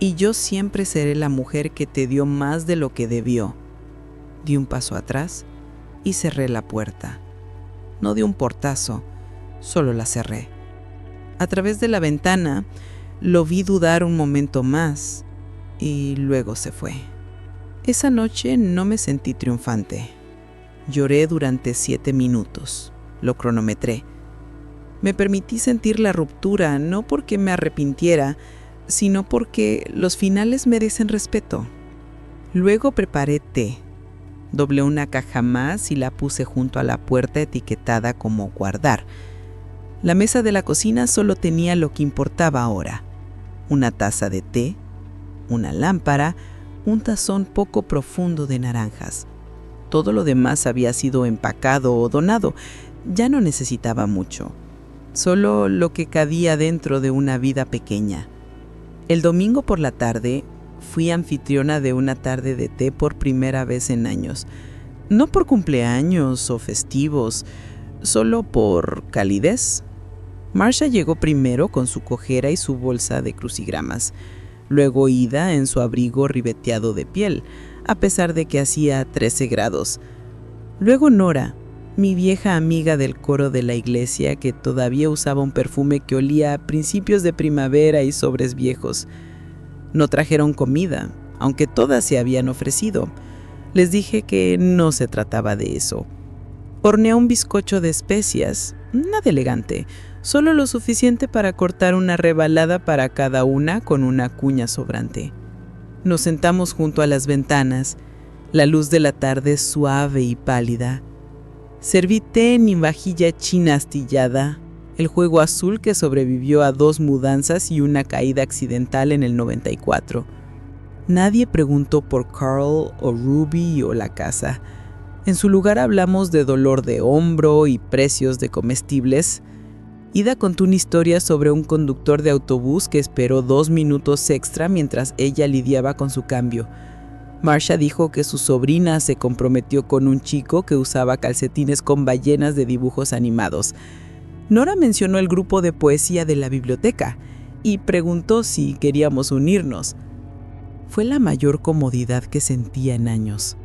«Y yo siempre seré la mujer que te dio más de lo que debió». Di un paso atrás y cerré la puerta. No di un portazo, solo la cerré. A través de la ventana lo vi dudar un momento más y luego se fue. Esa noche no me sentí triunfante. Lloré durante 7 minutos. Lo cronometré. Me permití sentir la ruptura, no porque me arrepintiera, sino porque los finales merecen respeto. Luego preparé té. Doblé una caja más y la puse junto a la puerta etiquetada como guardar. La mesa de la cocina solo tenía lo que importaba ahora: una taza de té, una lámpara, un tazón poco profundo de naranjas. Todo lo demás había sido empacado o donado. Ya no necesitaba mucho, solo lo que cabía dentro de una vida pequeña. El domingo por la tarde fui anfitriona de una tarde de té por primera vez en años. No por cumpleaños o festivos, solo por calidez. Marsha llegó primero con su cojera y su bolsa de crucigramas. Luego Ida en su abrigo ribeteado de piel, a pesar de que hacía 13 grados. Luego Nora, mi vieja amiga del coro de la iglesia que todavía usaba un perfume que olía a principios de primavera y sobres viejos. No trajeron comida, aunque todas se habían ofrecido. Les dije que no se trataba de eso. Horneé un bizcocho de especias, nada elegante, solo lo suficiente para cortar una rebalada para cada una con una cuña sobrante. Nos sentamos junto a las ventanas, la luz de la tarde suave y pálida. Serví té en mi vajilla china astillada, el juego azul que sobrevivió a 2 mudanzas y una caída accidental en el 94. Nadie preguntó por Carl o Ruby o la casa. En su lugar hablamos de dolor de hombro y precios de comestibles. Ida contó una historia sobre un conductor de autobús que esperó 2 minutos extra mientras ella lidiaba con su cambio. Marsha dijo que su sobrina se comprometió con un chico que usaba calcetines con ballenas de dibujos animados. Nora mencionó el grupo de poesía de la biblioteca y preguntó si queríamos unirnos. Fue la mayor comodidad que sentía en años.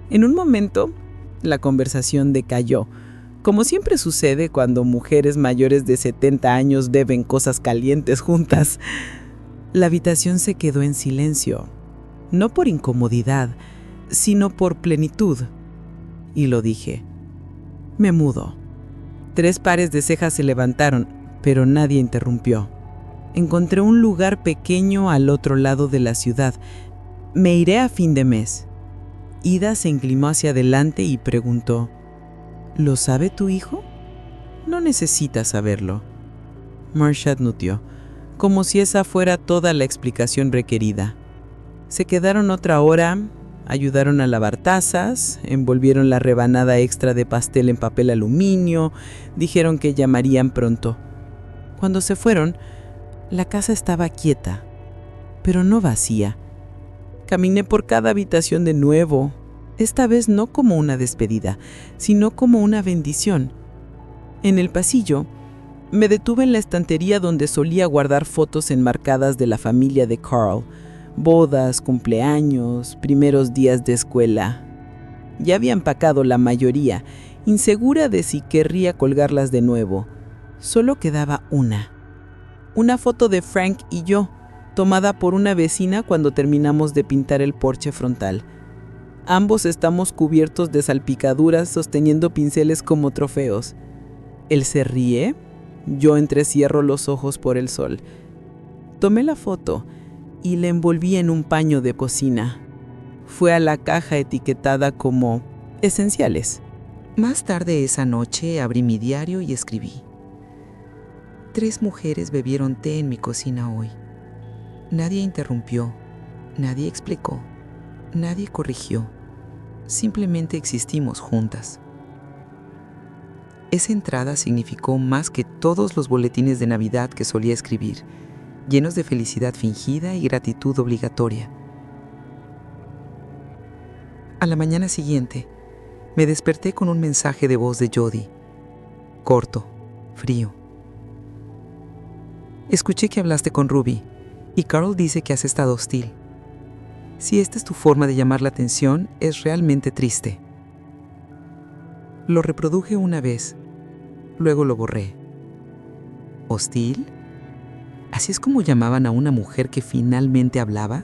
En un momento, la conversación decayó, como siempre sucede cuando mujeres mayores de 70 años beben cosas calientes juntas. La habitación se quedó en silencio, no por incomodidad, sino por plenitud. Y lo dije: me mudo. 3 pares de cejas se levantaron, pero nadie interrumpió. Encontré un lugar pequeño al otro lado de la ciudad. Me iré a fin de mes. Ida se inclinó hacia adelante y preguntó: ¿lo sabe tu hijo? No necesita saberlo. Marsha admitió, como si esa fuera toda la explicación requerida. Se quedaron otra hora, ayudaron a lavar tazas, envolvieron la rebanada extra de pastel en papel aluminio, dijeron que llamarían pronto. Cuando se fueron, la casa estaba quieta, pero no vacía. Caminé por cada habitación de nuevo, esta vez no como una despedida, sino como una bendición. En el pasillo, me detuve en la estantería donde solía guardar fotos enmarcadas de la familia de Carl, bodas, cumpleaños, primeros días de escuela. Ya había empacado la mayoría, insegura de si querría colgarlas de nuevo. Solo quedaba una foto de Frank y yo, tomada por una vecina cuando terminamos de pintar el porche frontal. Ambos estamos cubiertos de salpicaduras sosteniendo pinceles como trofeos. Él se ríe, yo entrecierro los ojos por el sol. Tomé la foto y la envolví en un paño de cocina. Fue a la caja etiquetada como esenciales. Más tarde esa noche abrí mi diario y escribí: 3 mujeres bebieron té en mi cocina hoy. Nadie interrumpió, nadie explicó, nadie corrigió. Simplemente existimos juntas. Esa entrada significó más que todos los boletines de Navidad que solía escribir, llenos de felicidad fingida y gratitud obligatoria. A la mañana siguiente, me desperté con un mensaje de voz de Jody. corto, frío. Escuché que hablaste con Ruby y Carl dice que has estado hostil. Si esta es tu forma de llamar la atención, es realmente triste. Lo reproduje una vez, luego lo borré. ¿Hostil? ¿Así es como llamaban a una mujer que finalmente hablaba?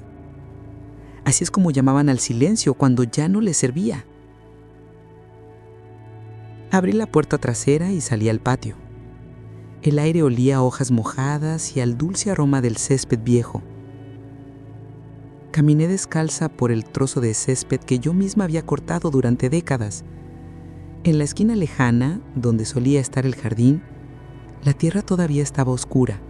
Así es como llamaban al silencio cuando ya no les servía. Abrí la puerta trasera y salí al patio. El aire olía a hojas mojadas y al dulce aroma del césped viejo. Caminé descalza por el trozo de césped que yo misma había cortado durante décadas. En la esquina lejana, donde solía estar el jardín, la tierra todavía estaba oscura.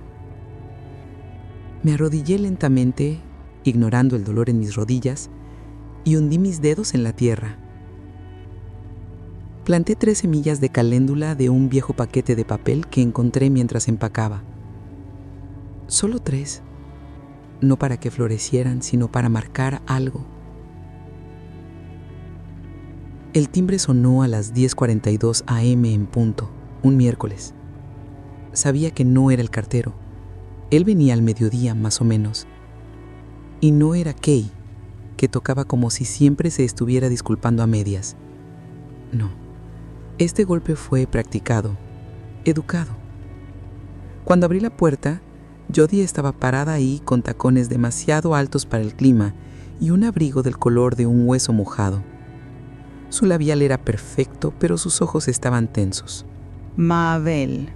Me arrodillé lentamente, ignorando el dolor en mis rodillas, y hundí mis dedos en la tierra. Planté 3 semillas de caléndula de un viejo paquete de papel que encontré mientras empacaba. Solo 3. No para que florecieran, sino para marcar algo. El timbre sonó a las 10:42 a.m. en punto, un miércoles. Sabía que no era el cartero. Él venía al mediodía, más o menos. Y no era Kay, que tocaba como si siempre se estuviera disculpando a medias. No, este golpe fue practicado, educado. Cuando abrí la puerta, Jody estaba parada ahí con tacones demasiado altos para el clima y un abrigo del color de un hueso mojado. Su labial era perfecto, pero sus ojos estaban tensos. Mabel,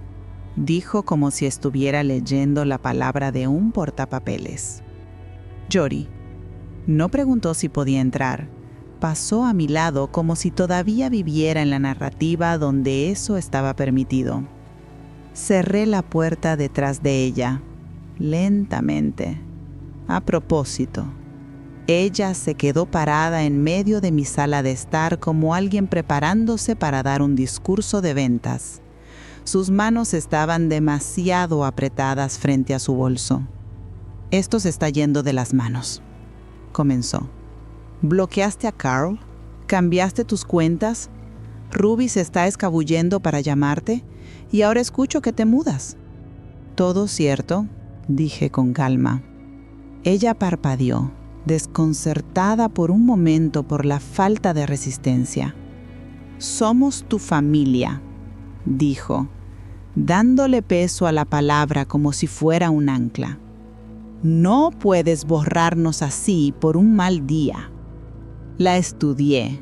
dijo como si estuviera leyendo la palabra de un portapapeles. Jody no preguntó si podía entrar. Pasó a mi lado como si todavía viviera en la narrativa donde eso estaba permitido. Cerré la puerta detrás de ella, lentamente. A propósito, ella se quedó parada en medio de mi sala de estar como alguien preparándose para dar un discurso de ventas. Sus manos estaban demasiado apretadas frente a su bolso. «Esto se está yendo de las manos», comenzó. «¿Bloqueaste a Carl? ¿Cambiaste tus cuentas? Ruby se está escabullendo para llamarte y ahora escucho que te mudas». «Todo cierto», dije con calma. Ella parpadeó, desconcertada por un momento por la falta de resistencia. «Somos tu familia», dijo, dándole peso a la palabra como si fuera un ancla. «No puedes borrarnos así por un mal día». La estudié,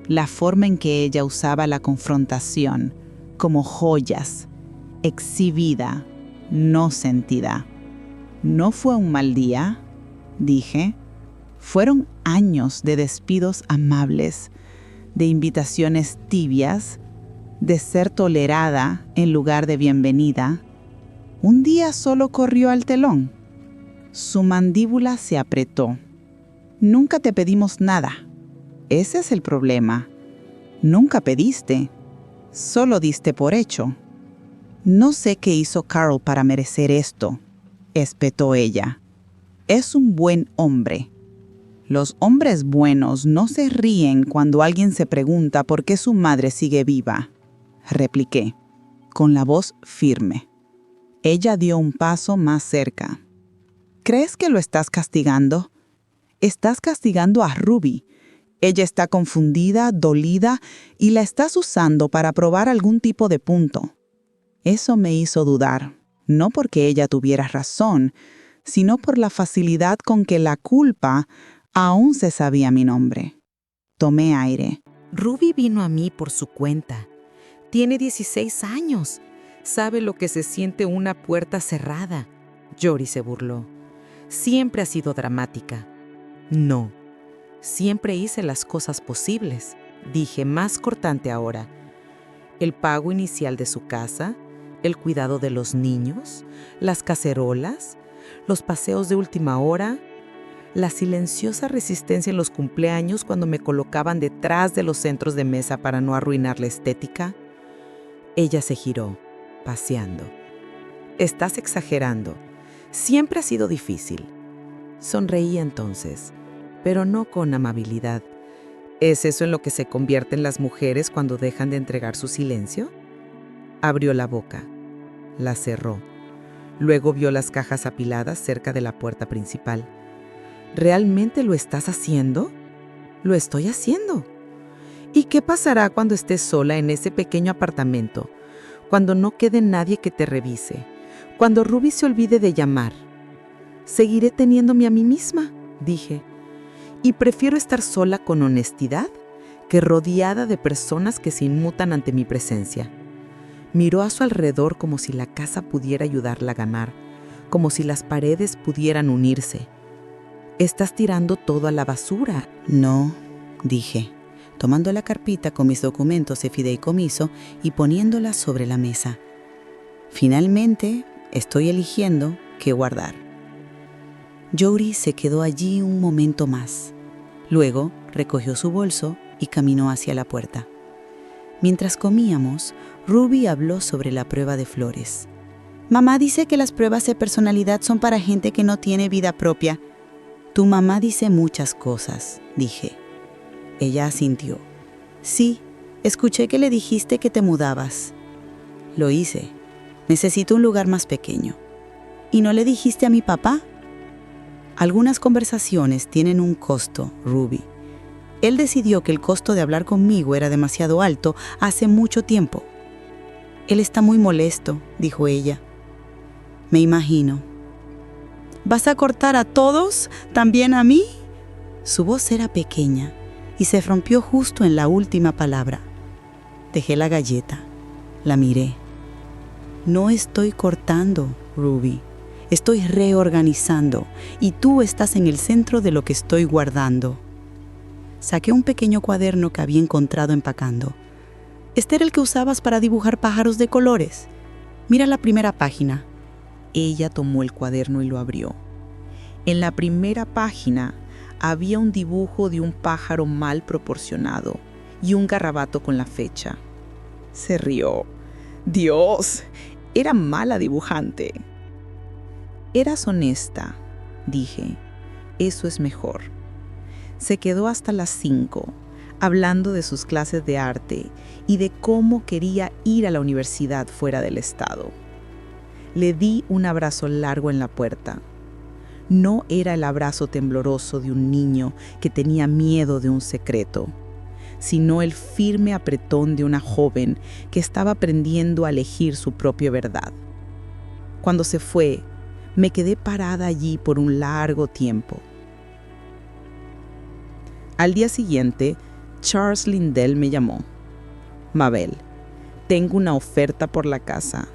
la forma en que ella usaba la confrontación, como joyas, exhibida, no sentida. «¿No fue un mal día?», dije. «Fueron años de despidos amables, de invitaciones tibias, de ser tolerada en lugar de bienvenida. Un día solo corrió al telón». Su mandíbula se apretó. «Nunca te pedimos nada. Ese es el problema. Nunca pediste. Solo diste por hecho». «No sé qué hizo Carl para merecer esto», espetó ella. «Es un buen hombre». «Los hombres buenos no se ríen cuando alguien se pregunta por qué su madre sigue viva», repliqué, con la voz firme. Ella dio un paso más cerca. «¿Crees que lo estás castigando? Estás castigando a Ruby. Ella está confundida, dolida, y la estás usando para probar algún tipo de punto». Eso me hizo dudar, no porque ella tuviera razón, sino por la facilidad con que la culpa aún se sabía mi nombre. Tomé aire. Ruby vino a mí por su cuenta. Tiene 16 años. Sabe lo que se siente una puerta cerrada. Jody se burló. Siempre ha sido dramática. No, siempre hice las cosas posibles, dije más cortante ahora. El pago inicial de su casa, el cuidado de los niños, las cacerolas, los paseos de última hora, la silenciosa resistencia en los cumpleaños cuando me colocaban detrás de los centros de mesa para no arruinar la estética. Ella se giró, paseando. «Estás exagerando. Siempre ha sido difícil». Sonreí entonces, pero no con amabilidad. ¿Es eso en lo que se convierten las mujeres cuando dejan de entregar su silencio? Abrió la boca. La cerró. Luego vio las cajas apiladas cerca de la puerta principal. ¿Realmente lo estás haciendo? Lo estoy haciendo. ¿Y qué pasará cuando estés sola en ese pequeño apartamento? Cuando no quede nadie que te revise. Cuando Ruby se olvide de llamar. Seguiré teniéndome a mí misma, dije. Y prefiero estar sola con honestidad que rodeada de personas que se inmutan ante mi presencia. Miró a su alrededor como si la casa pudiera ayudarla a ganar, como si las paredes pudieran unirse. Estás tirando todo a la basura. No, dije, tomando la carpeta con mis documentos de fideicomiso y poniéndola sobre la mesa. Finalmente, estoy eligiendo qué guardar. Jody se quedó allí un momento más. Luego recogió su bolso y caminó hacia la puerta. Mientras comíamos, Ruby habló sobre la prueba de flores. Mamá dice que las pruebas de personalidad son para gente que no tiene vida propia. Tu mamá dice muchas cosas, dije. Ella asintió. Sí, escuché que le dijiste que te mudabas. Lo hice. Necesito un lugar más pequeño. ¿Y no le dijiste a mi papá? Algunas conversaciones tienen un costo, Ruby. Él decidió que el costo de hablar conmigo era demasiado alto hace mucho tiempo. Él está muy molesto, dijo ella. Me imagino. ¿Vas a cortar a todos? ¿También a mí? Su voz era pequeña y se rompió justo en la última palabra. Dejé la galleta. La miré. No estoy cortando, Ruby. Estoy reorganizando y tú estás en el centro de lo que estoy guardando. Saqué un pequeño cuaderno que había encontrado empacando. Este era el que usabas para dibujar pájaros de colores. Mira la primera página. Ella tomó el cuaderno y lo abrió. En la primera página había un dibujo de un pájaro mal proporcionado y un garabato con la fecha. Se rió. ¡Dios! Era mala dibujante. Eras honesta, dije. Eso es mejor. Se quedó hasta las 5, hablando de sus clases de arte y de cómo quería ir a la universidad fuera del estado. Le di un abrazo largo en la puerta. No era el abrazo tembloroso de un niño que tenía miedo de un secreto, sino el firme apretón de una joven que estaba aprendiendo a elegir su propia verdad. Cuando se fue, me quedé parada allí por un largo tiempo. Al día siguiente, Charles Lindell me llamó. Mabel, tengo una oferta por la casa.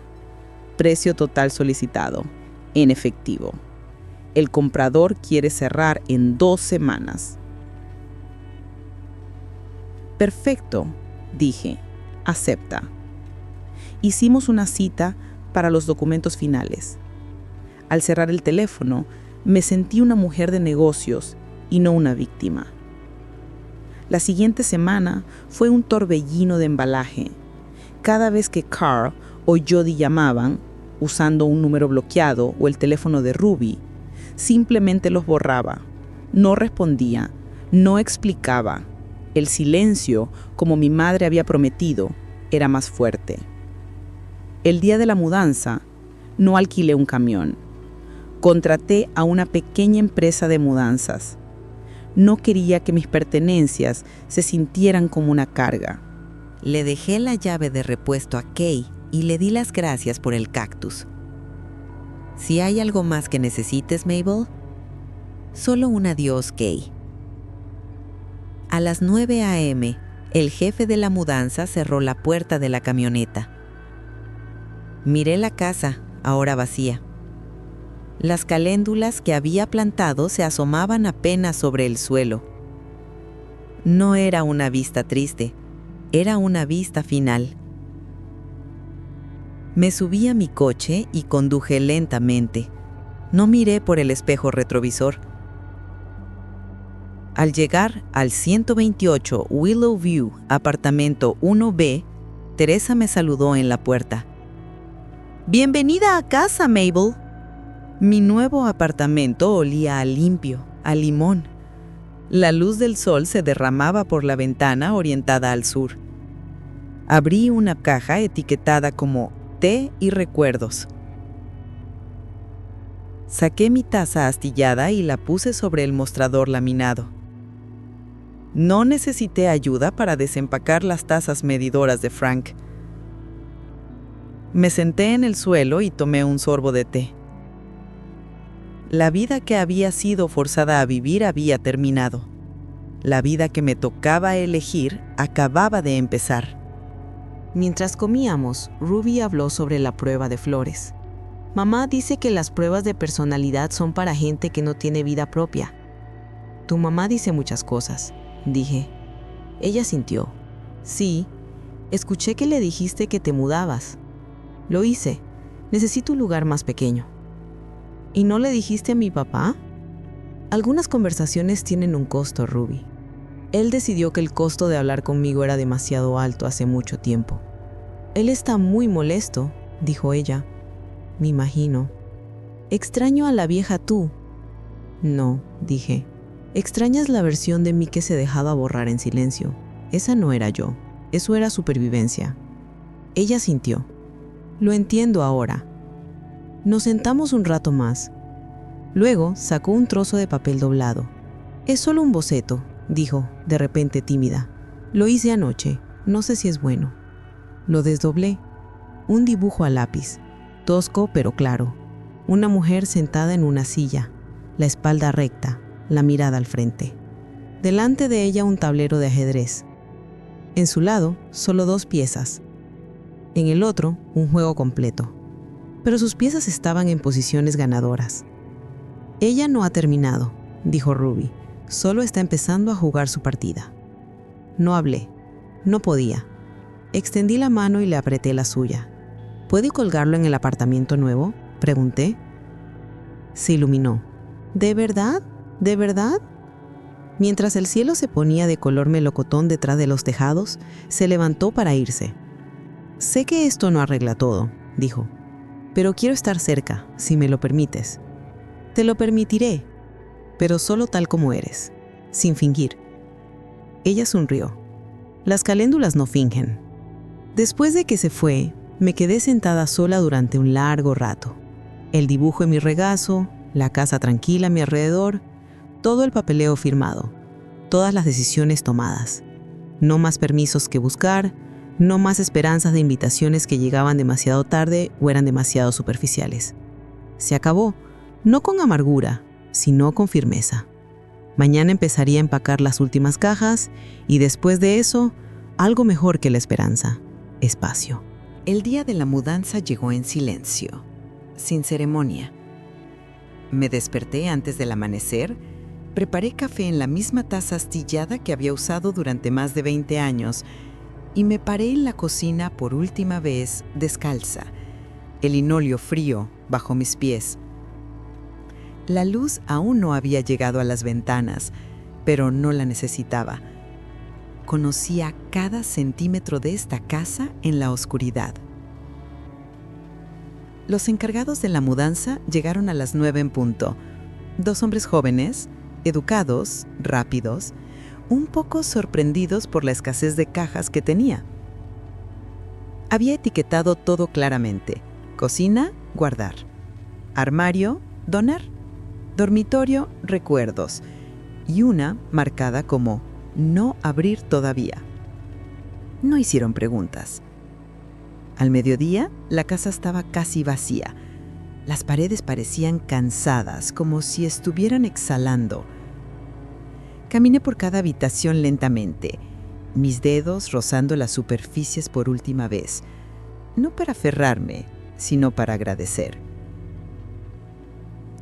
Precio total solicitado, en efectivo. El comprador quiere cerrar en 2 semanas. Perfecto, dije. Acepta. Hicimos una cita para los documentos finales. Al cerrar el teléfono, me sentí una mujer de negocios y no una víctima. La siguiente semana fue un torbellino de embalaje. Cada vez que Carl o Jody llamaban, usando un número bloqueado o el teléfono de Ruby, simplemente los borraba. No respondía, no explicaba. El silencio, como mi madre había prometido, era más fuerte. El día de la mudanza, no alquilé un camión. Contraté a una pequeña empresa de mudanzas. No quería que mis pertenencias se sintieran como una carga. Le dejé la llave de repuesto a Kay y le di las gracias por el cactus. Si hay algo más que necesites, Mabel, solo un adiós, Kay. A las 9 a.m., el jefe de la mudanza cerró la puerta de la camioneta. Miré la casa, ahora vacía. Las caléndulas que había plantado se asomaban apenas sobre el suelo. No era una vista triste, era una vista final. Me subí a mi coche y conduje lentamente. No miré por el espejo retrovisor. Al llegar al 128 Willow View, apartamento 1B, Teresa me saludó en la puerta. «Bienvenida a casa, Mabel». Mi nuevo apartamento olía a limpio, a limón. La luz del sol se derramaba por la ventana orientada al sur. Abrí una caja etiquetada como té y recuerdos. Saqué mi taza astillada y la puse sobre el mostrador laminado. No necesité ayuda para desempacar las tazas medidoras de Frank. Me senté en el suelo y tomé un sorbo de té. La vida que había sido forzada a vivir había terminado. La vida que me tocaba elegir acababa de empezar. Mientras comíamos, Ruby habló sobre la prueba de flores. Mamá dice que las pruebas de personalidad son para gente que no tiene vida propia. Tu mamá dice muchas cosas, dije. Ella sintió. Sí, escuché que le dijiste que te mudabas. Lo hice. Necesito un lugar más pequeño. ¿Y no le dijiste a mi papá? Algunas conversaciones tienen un costo, Ruby. Él decidió que el costo de hablar conmigo era demasiado alto hace mucho tiempo. Él está muy molesto, dijo ella. Me imagino. Extraño a la vieja tú. No, dije. Extrañas la versión de mí que se dejaba borrar en silencio. Esa no era yo. Eso era supervivencia. Ella sintió. Lo entiendo ahora. Nos sentamos un rato más. Luego sacó un trozo de papel doblado. Es solo un boceto, dijo, de repente tímida. Lo hice anoche. No sé si es bueno. Lo desdoblé. Un dibujo a lápiz. Tosco pero claro. Una mujer sentada en una silla, la espalda recta, la mirada al frente. Delante de ella un tablero de ajedrez. En su lado, solo 2 piezas. En el otro, un juego completo. Pero sus piezas estaban en posiciones ganadoras. Ella no ha terminado, dijo Ruby. Solo está empezando a jugar su partida. No hablé. No podía. Extendí la mano y le apreté la suya. ¿Puedo colgarlo en el apartamento nuevo?, pregunté. Se iluminó. ¿De verdad? ¿De verdad? Mientras el cielo se ponía de color melocotón detrás de los tejados, se levantó para irse. Sé que esto no arregla todo, dijo, pero quiero estar cerca, si me lo permites. Te lo permitiré, pero solo tal como eres, sin fingir. Ella sonrió. Las caléndulas no fingen. Después de que se fue, me quedé sentada sola durante un largo rato. El dibujo en mi regazo, la casa tranquila a mi alrededor, todo el papeleo firmado, todas las decisiones tomadas. No más permisos que buscar, no más esperanzas de invitaciones que llegaban demasiado tarde o eran demasiado superficiales. Se acabó, no con amargura, sino con firmeza. Mañana empezaría a empacar las últimas cajas y después de eso, algo mejor que la esperanza, espacio. El día de la mudanza llegó en silencio, sin ceremonia. Me desperté antes del amanecer, preparé café en la misma taza astillada que había usado durante más de 20 años y me paré en la cocina por última vez descalza, el linóleo frío bajo mis pies. La luz aún no había llegado a las ventanas, pero no la necesitaba. Conocía cada centímetro de esta casa en la oscuridad. Los encargados de la mudanza llegaron a las 9 en punto. 2 hombres jóvenes, educados, rápidos, un poco sorprendidos por la escasez de cajas que tenía. Había etiquetado todo claramente. Cocina, guardar. Armario, donar. Dormitorio, recuerdos. Y una marcada como no abrir todavía. No hicieron preguntas. Al mediodía, la casa estaba casi vacía. Las paredes parecían cansadas, como si estuvieran exhalando. Caminé por cada habitación lentamente, mis dedos rozando las superficies por última vez, no para aferrarme, sino para agradecer.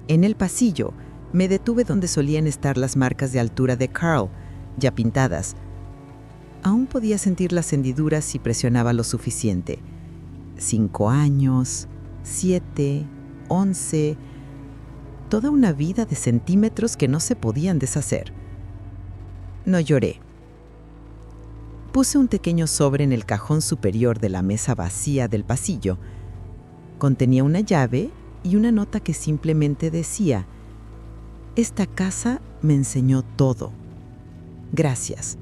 En el pasillo, me detuve donde solían estar las marcas de altura de Carl, ya pintadas. Aún podía sentir las hendiduras si presionaba lo suficiente. 5 años, 7, 11, toda una vida de centímetros que no se podían deshacer. No lloré. Puse un pequeño sobre en el cajón superior de la mesa vacía del pasillo. Contenía una llave y una nota que simplemente decía: esta casa me enseñó todo. Gracias.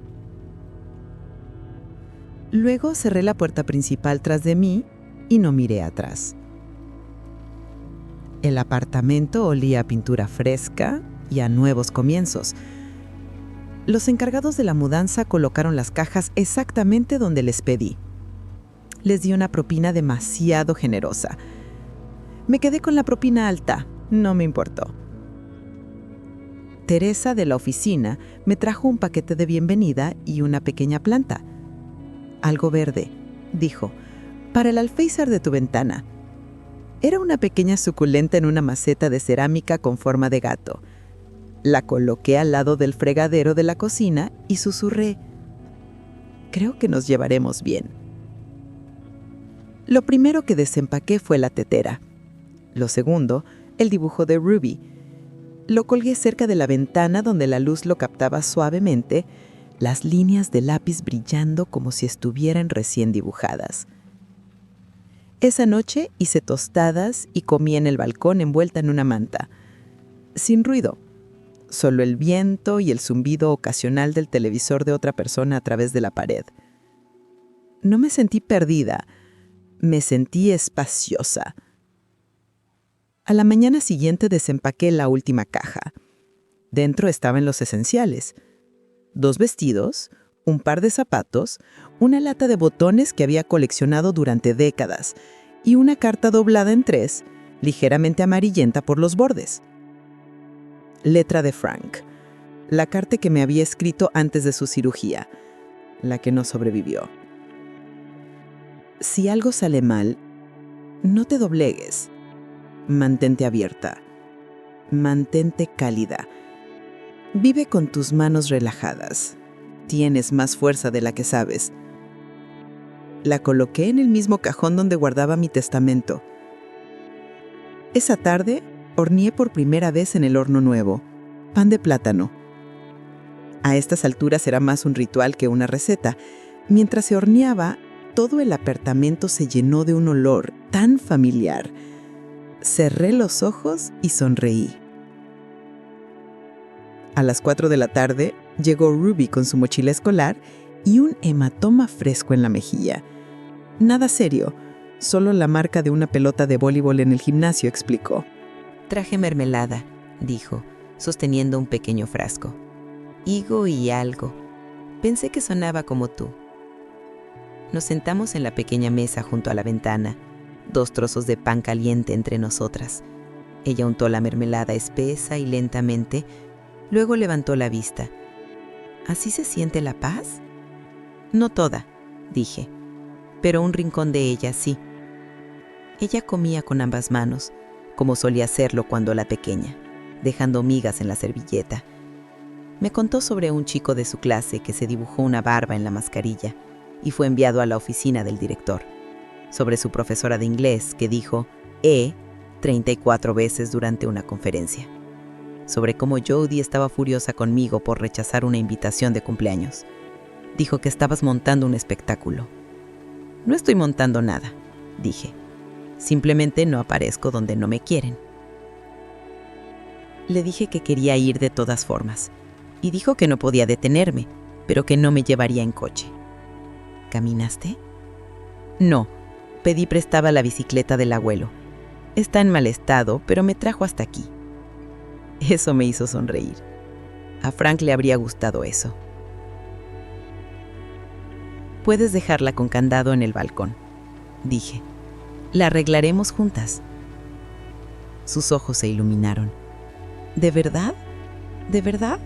Luego cerré la puerta principal tras de mí y no miré atrás. El apartamento olía a pintura fresca y a nuevos comienzos. Los encargados de la mudanza colocaron las cajas exactamente donde les pedí. Les di una propina demasiado generosa. Me quedé con la propina alta, no me importó. Teresa de la oficina me trajo un paquete de bienvenida y una pequeña planta. Algo verde, dijo, para el alféizar de tu ventana. Era una pequeña suculenta en una maceta de cerámica con forma de gato. La coloqué al lado del fregadero de la cocina y susurré, creo que nos llevaremos bien. Lo primero que desempaqué fue la tetera. Lo segundo, el dibujo de Ruby. Lo colgué cerca de la ventana donde la luz lo captaba suavemente, las líneas de lápiz brillando como si estuvieran recién dibujadas. Esa noche hice tostadas y comí en el balcón envuelta en una manta. Sin ruido, solo el viento y el zumbido ocasional del televisor de otra persona a través de la pared. No me sentí perdida, me sentí espaciosa. A la mañana siguiente desempaqué la última caja. Dentro estaban los esenciales: 2 vestidos, un par de zapatos, una lata de botones que había coleccionado durante décadas y una carta doblada en 3, ligeramente amarillenta por los bordes. Letra de Frank, la carta que me había escrito antes de su cirugía, la que no sobrevivió. Si algo sale mal, no te doblegues. Mantente abierta. Mantente cálida. Vive con tus manos relajadas. Tienes más fuerza de la que sabes. La coloqué en el mismo cajón donde guardaba mi testamento. Esa tarde, horneé por primera vez en el horno nuevo, pan de plátano. A estas alturas era más un ritual que una receta. Mientras se horneaba, todo el apartamento se llenó de un olor tan familiar. Cerré los ojos y sonreí. A las 4 de la tarde, llegó Ruby con su mochila escolar y un hematoma fresco en la mejilla. Nada serio, solo la marca de una pelota de voleibol en el gimnasio, explicó. Traje mermelada, dijo, sosteniendo un pequeño frasco. Higo y algo. Pensé que sonaba como tú. Nos sentamos en la pequeña mesa junto a la ventana, 2 trozos de pan caliente entre nosotras. Ella untó la mermelada espesa y lentamente, luego levantó la vista. ¿Así se siente la paz? No toda, dije, pero un rincón de ella sí. Ella comía con ambas manos, como solía hacerlo cuando era pequeña, dejando migas en la servilleta. Me contó sobre un chico de su clase que se dibujó una barba en la mascarilla y fue enviado a la oficina del director. Sobre su profesora de inglés que dijo 34 veces durante una conferencia. Sobre cómo Jodie estaba furiosa conmigo por rechazar una invitación de cumpleaños. Dijo que estabas montando un espectáculo. No estoy montando nada, dije. Simplemente no aparezco donde no me quieren. Le dije que quería ir de todas formas, y dijo que no podía detenerme, pero que no me llevaría en coche. ¿Caminaste? No, pedí prestada la bicicleta del abuelo. Está en mal estado, pero me trajo hasta aquí. Eso me hizo sonreír. A Frank le habría gustado eso. Puedes dejarla con candado en el balcón, dije. La arreglaremos juntas. Sus ojos se iluminaron. ¿De verdad? ¿De verdad?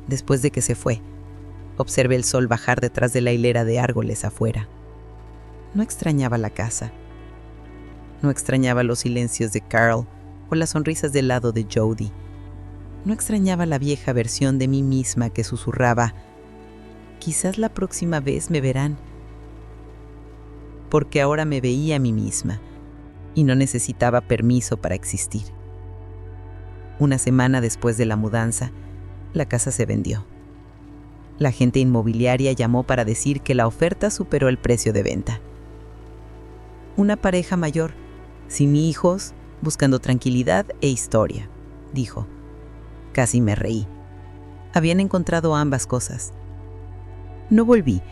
Después de que se fue, observé el sol bajar detrás de la hilera de árboles afuera. No extrañaba la casa. No extrañaba los silencios de Carl o las sonrisas del lado de Jodie. No extrañaba la vieja versión de mí misma que susurraba, quizás la próxima vez me verán. Porque ahora me veía a mí misma y no necesitaba permiso para existir. Una semana después de la mudanza, la casa se vendió. La agente inmobiliaria llamó para decir que la oferta superó el precio de venta. Una pareja mayor, sin hijos, buscando tranquilidad e historia, dijo. Casi me reí. Habían encontrado ambas cosas. No volví,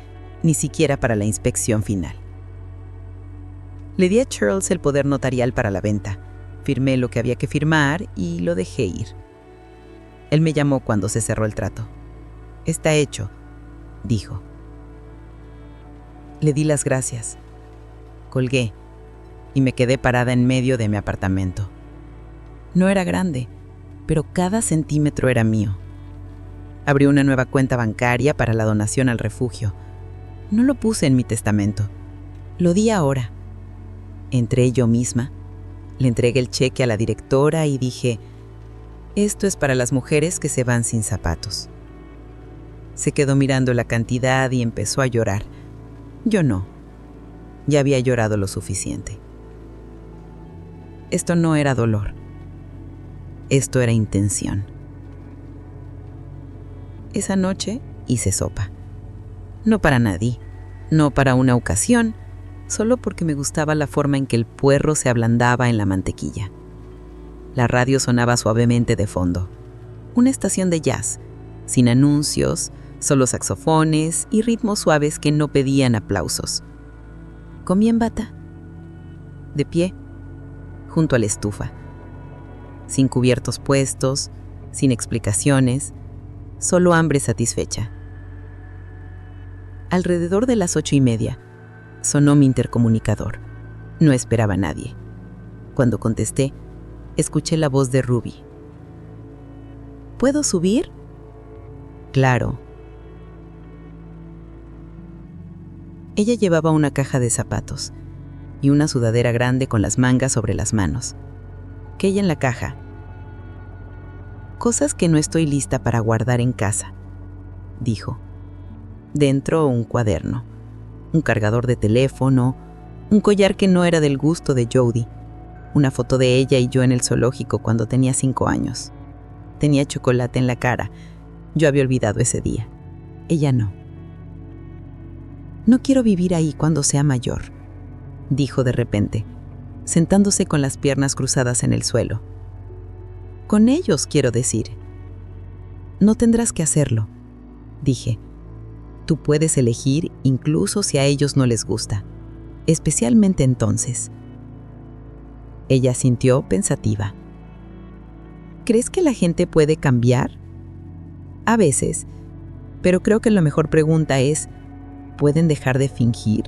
ni siquiera para la inspección final. Le di a Charles el poder notarial para la venta. Firmé lo que había que firmar y lo dejé ir. Él me llamó cuando se cerró el trato. «Está hecho», dijo. Le di las gracias. Colgué y me quedé parada en medio de mi apartamento. No era grande, pero cada centímetro era mío. Abrí una nueva cuenta bancaria para la donación al refugio. No lo puse en mi testamento. Lo di ahora. Entré yo misma, le entregué el cheque a la directora y dije, «Esto es para las mujeres que se van sin zapatos». Se quedó mirando la cantidad y empezó a llorar. Yo no. Ya había llorado lo suficiente. Esto no era dolor. Esto era intención. Esa noche hice sopa. No para nadie, no para una ocasión, solo porque me gustaba la forma en que el puerro se ablandaba en la mantequilla. La radio sonaba suavemente de fondo. Una estación de jazz, sin anuncios, solo saxofones y ritmos suaves que no pedían aplausos. Comí en bata, de pie, junto a la estufa, sin cubiertos puestos, sin explicaciones, solo hambre satisfecha. Alrededor de las 8:30, sonó mi intercomunicador. No esperaba a nadie. Cuando contesté, escuché la voz de Ruby. ¿Puedo subir? Claro. Ella llevaba una caja de zapatos y una sudadera grande con las mangas sobre las manos. ¿Qué hay en la caja? Cosas que no estoy lista para guardar en casa, dijo. Dentro un cuaderno, un cargador de teléfono, un collar que no era del gusto de Jody, una foto de ella y yo en el zoológico cuando tenía 5 años. Tenía chocolate en la cara. Yo había olvidado ese día. Ella no. No quiero vivir ahí cuando sea mayor, dijo de repente, sentándose con las piernas cruzadas en el suelo. Con ellos, quiero decir. No tendrás que hacerlo, dije. Tú puedes elegir incluso si a ellos no les gusta, especialmente entonces. Ella sintió pensativa. ¿Crees que la gente puede cambiar? A veces, pero creo que la mejor pregunta es, ¿pueden dejar de fingir?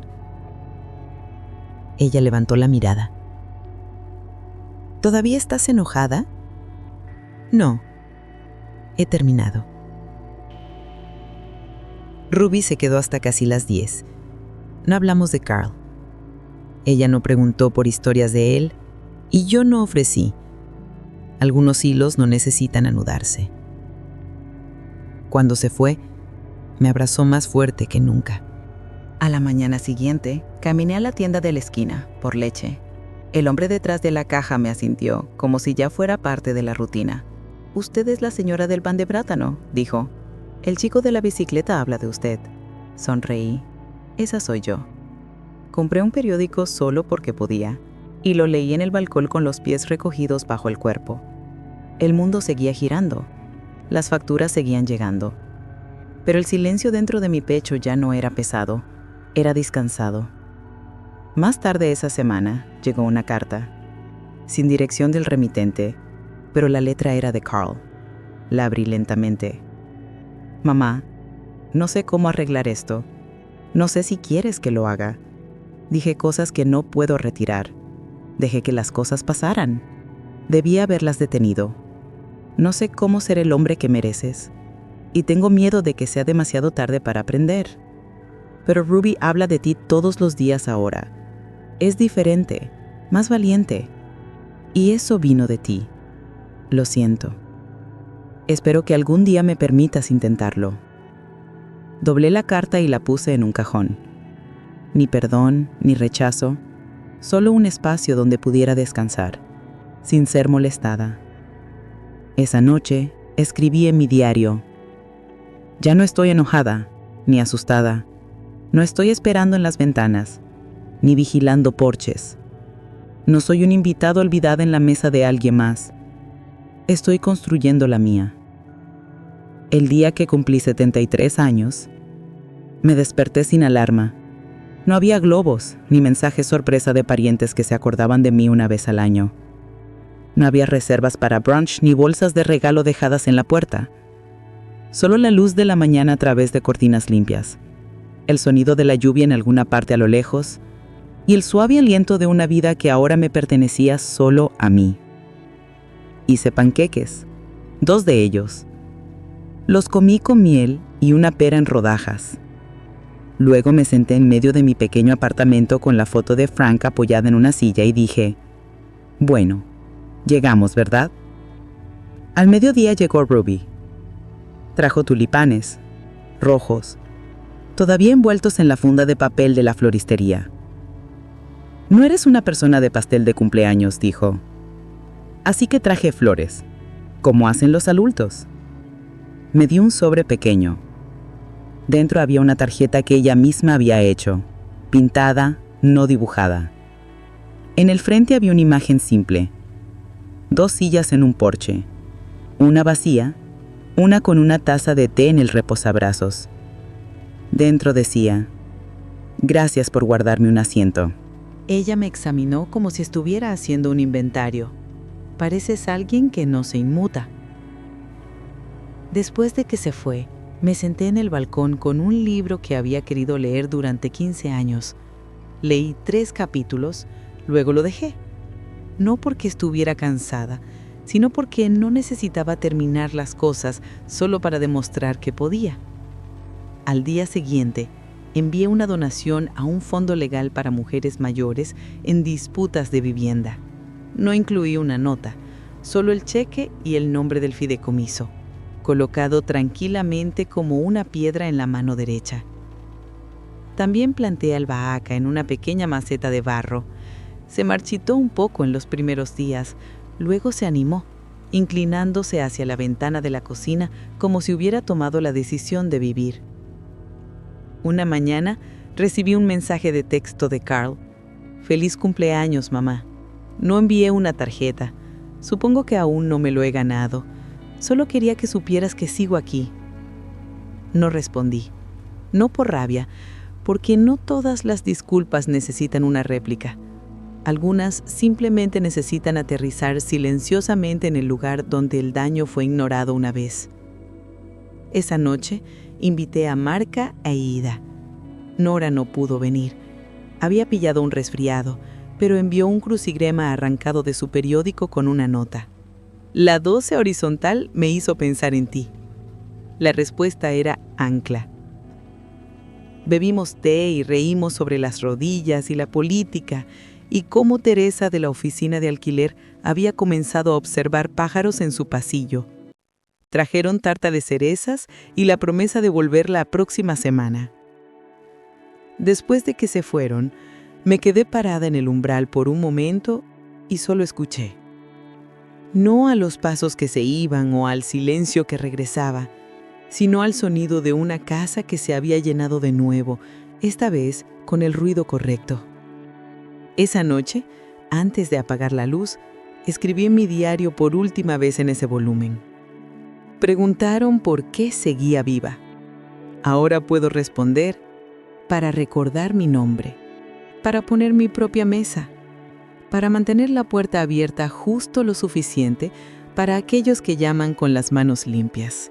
Ella levantó la mirada. ¿Todavía estás enojada? No. He terminado. Ruby se quedó hasta casi las 10. No hablamos de Carl. Ella no preguntó por historias de él y yo no ofrecí. Algunos hilos no necesitan anudarse. Cuando se fue, me abrazó más fuerte que nunca. A la mañana siguiente, caminé a la tienda de la esquina, por leche. El hombre detrás de la caja me asintió, como si ya fuera parte de la rutina. «Usted es la señora del pan de plátano», dijo. «El chico de la bicicleta habla de usted». Sonreí. Esa soy yo. Compré un periódico solo porque podía, y lo leí en el balcón con los pies recogidos bajo el cuerpo. El mundo seguía girando. Las facturas seguían llegando. Pero el silencio dentro de mi pecho ya no era pesado, era descansado. Más tarde esa semana llegó una carta, sin dirección del remitente, pero la letra era de Carl. La abrí lentamente. «Mamá, no sé cómo arreglar esto. No sé si quieres que lo haga. Dije cosas que no puedo retirar. Dejé que las cosas pasaran. Debía haberlas detenido. No sé cómo ser el hombre que mereces. Y tengo miedo de que sea demasiado tarde para aprender. Pero Ruby habla de ti todos los días ahora. Es diferente, más valiente. Y eso vino de ti. Lo siento. Espero que algún día me permitas intentarlo». Doblé la carta y la puse en un cajón. Ni perdón, ni rechazo, solo un espacio donde pudiera descansar, sin ser molestada. Esa noche escribí en mi diario: «Ya no estoy enojada, ni asustada. No estoy esperando en las ventanas, ni vigilando porches. No soy un invitado olvidado en la mesa de alguien más. Estoy construyendo la mía». El día que cumplí 73 años, Me desperté sin alarma. No había globos ni mensajes sorpresa de parientes que se acordaban de mí una vez al año. No había reservas para brunch ni bolsas de regalo dejadas en la puerta. Solo la luz de la mañana a través de cortinas limpias, el sonido de la lluvia en alguna parte a lo lejos y el suave aliento de una vida que ahora me pertenecía solo a mí. Hice panqueques, 2 de ellos. Los comí con miel y una pera en rodajas. Luego me senté en medio de mi pequeño apartamento con la foto de Frank apoyada en una silla y dije, bueno, llegamos, ¿verdad? Al mediodía llegó Ruby. Trajo tulipanes, rojos, todavía envueltos en la funda de papel de la floristería. No eres una persona de pastel de cumpleaños, dijo. Así que traje flores, como hacen los adultos. Me dio un sobre pequeño. Dentro había una tarjeta que ella misma había hecho, pintada, no dibujada. En el frente había una imagen simple. 2 sillas en un porche, una vacía, una con una taza de té en el reposabrazos. Dentro decía, gracias por guardarme un asiento. Ella me examinó como si estuviera haciendo un inventario. Pareces alguien que no se inmuta. Después de que se fue, me senté en el balcón con un libro que había querido leer durante 15 años. Leí 3 capítulos, luego lo dejé. No porque estuviera cansada, sino porque no necesitaba terminar las cosas solo para demostrar que podía. Al día siguiente, envié una donación a un fondo legal para mujeres mayores en disputas de vivienda. No incluí una nota, solo el cheque y el nombre del fideicomiso, colocado tranquilamente como una piedra en la mano derecha. También planté albahaca en una pequeña maceta de barro. Se marchitó un poco en los primeros días, luego se animó, inclinándose hacia la ventana de la cocina como si hubiera tomado la decisión de vivir. Una mañana recibí un mensaje de texto de Carl. Feliz cumpleaños, mamá. No envié una tarjeta. Supongo que aún no me lo he ganado. Solo quería que supieras que sigo aquí. No respondí. No por rabia, porque no todas las disculpas necesitan una réplica. Algunas simplemente necesitan aterrizar silenciosamente en el lugar donde el daño fue ignorado una vez. Esa noche invité a Marca e Ida. Nora no pudo venir. Había pillado un resfriado, pero envió un crucigrama arrancado de su periódico con una nota. La 12 horizontal me hizo pensar en ti. La respuesta era ancla. Bebimos té y reímos sobre las rodillas y la política y cómo Teresa de la oficina de alquiler había comenzado a observar pájaros en su pasillo. Trajeron tarta de cerezas y la promesa de volver la próxima semana. Después de que se fueron, me quedé parada en el umbral por un momento y solo escuché. No a los pasos que se iban o al silencio que regresaba, sino al sonido de una casa que se había llenado de nuevo, esta vez con el ruido correcto. Esa noche, antes de apagar la luz, escribí en mi diario por última vez en ese volumen. Preguntaron por qué seguía viva. Ahora puedo responder, para recordar mi nombre, para poner mi propia mesa, para mantener la puerta abierta justo lo suficiente para aquellos que llaman con las manos limpias.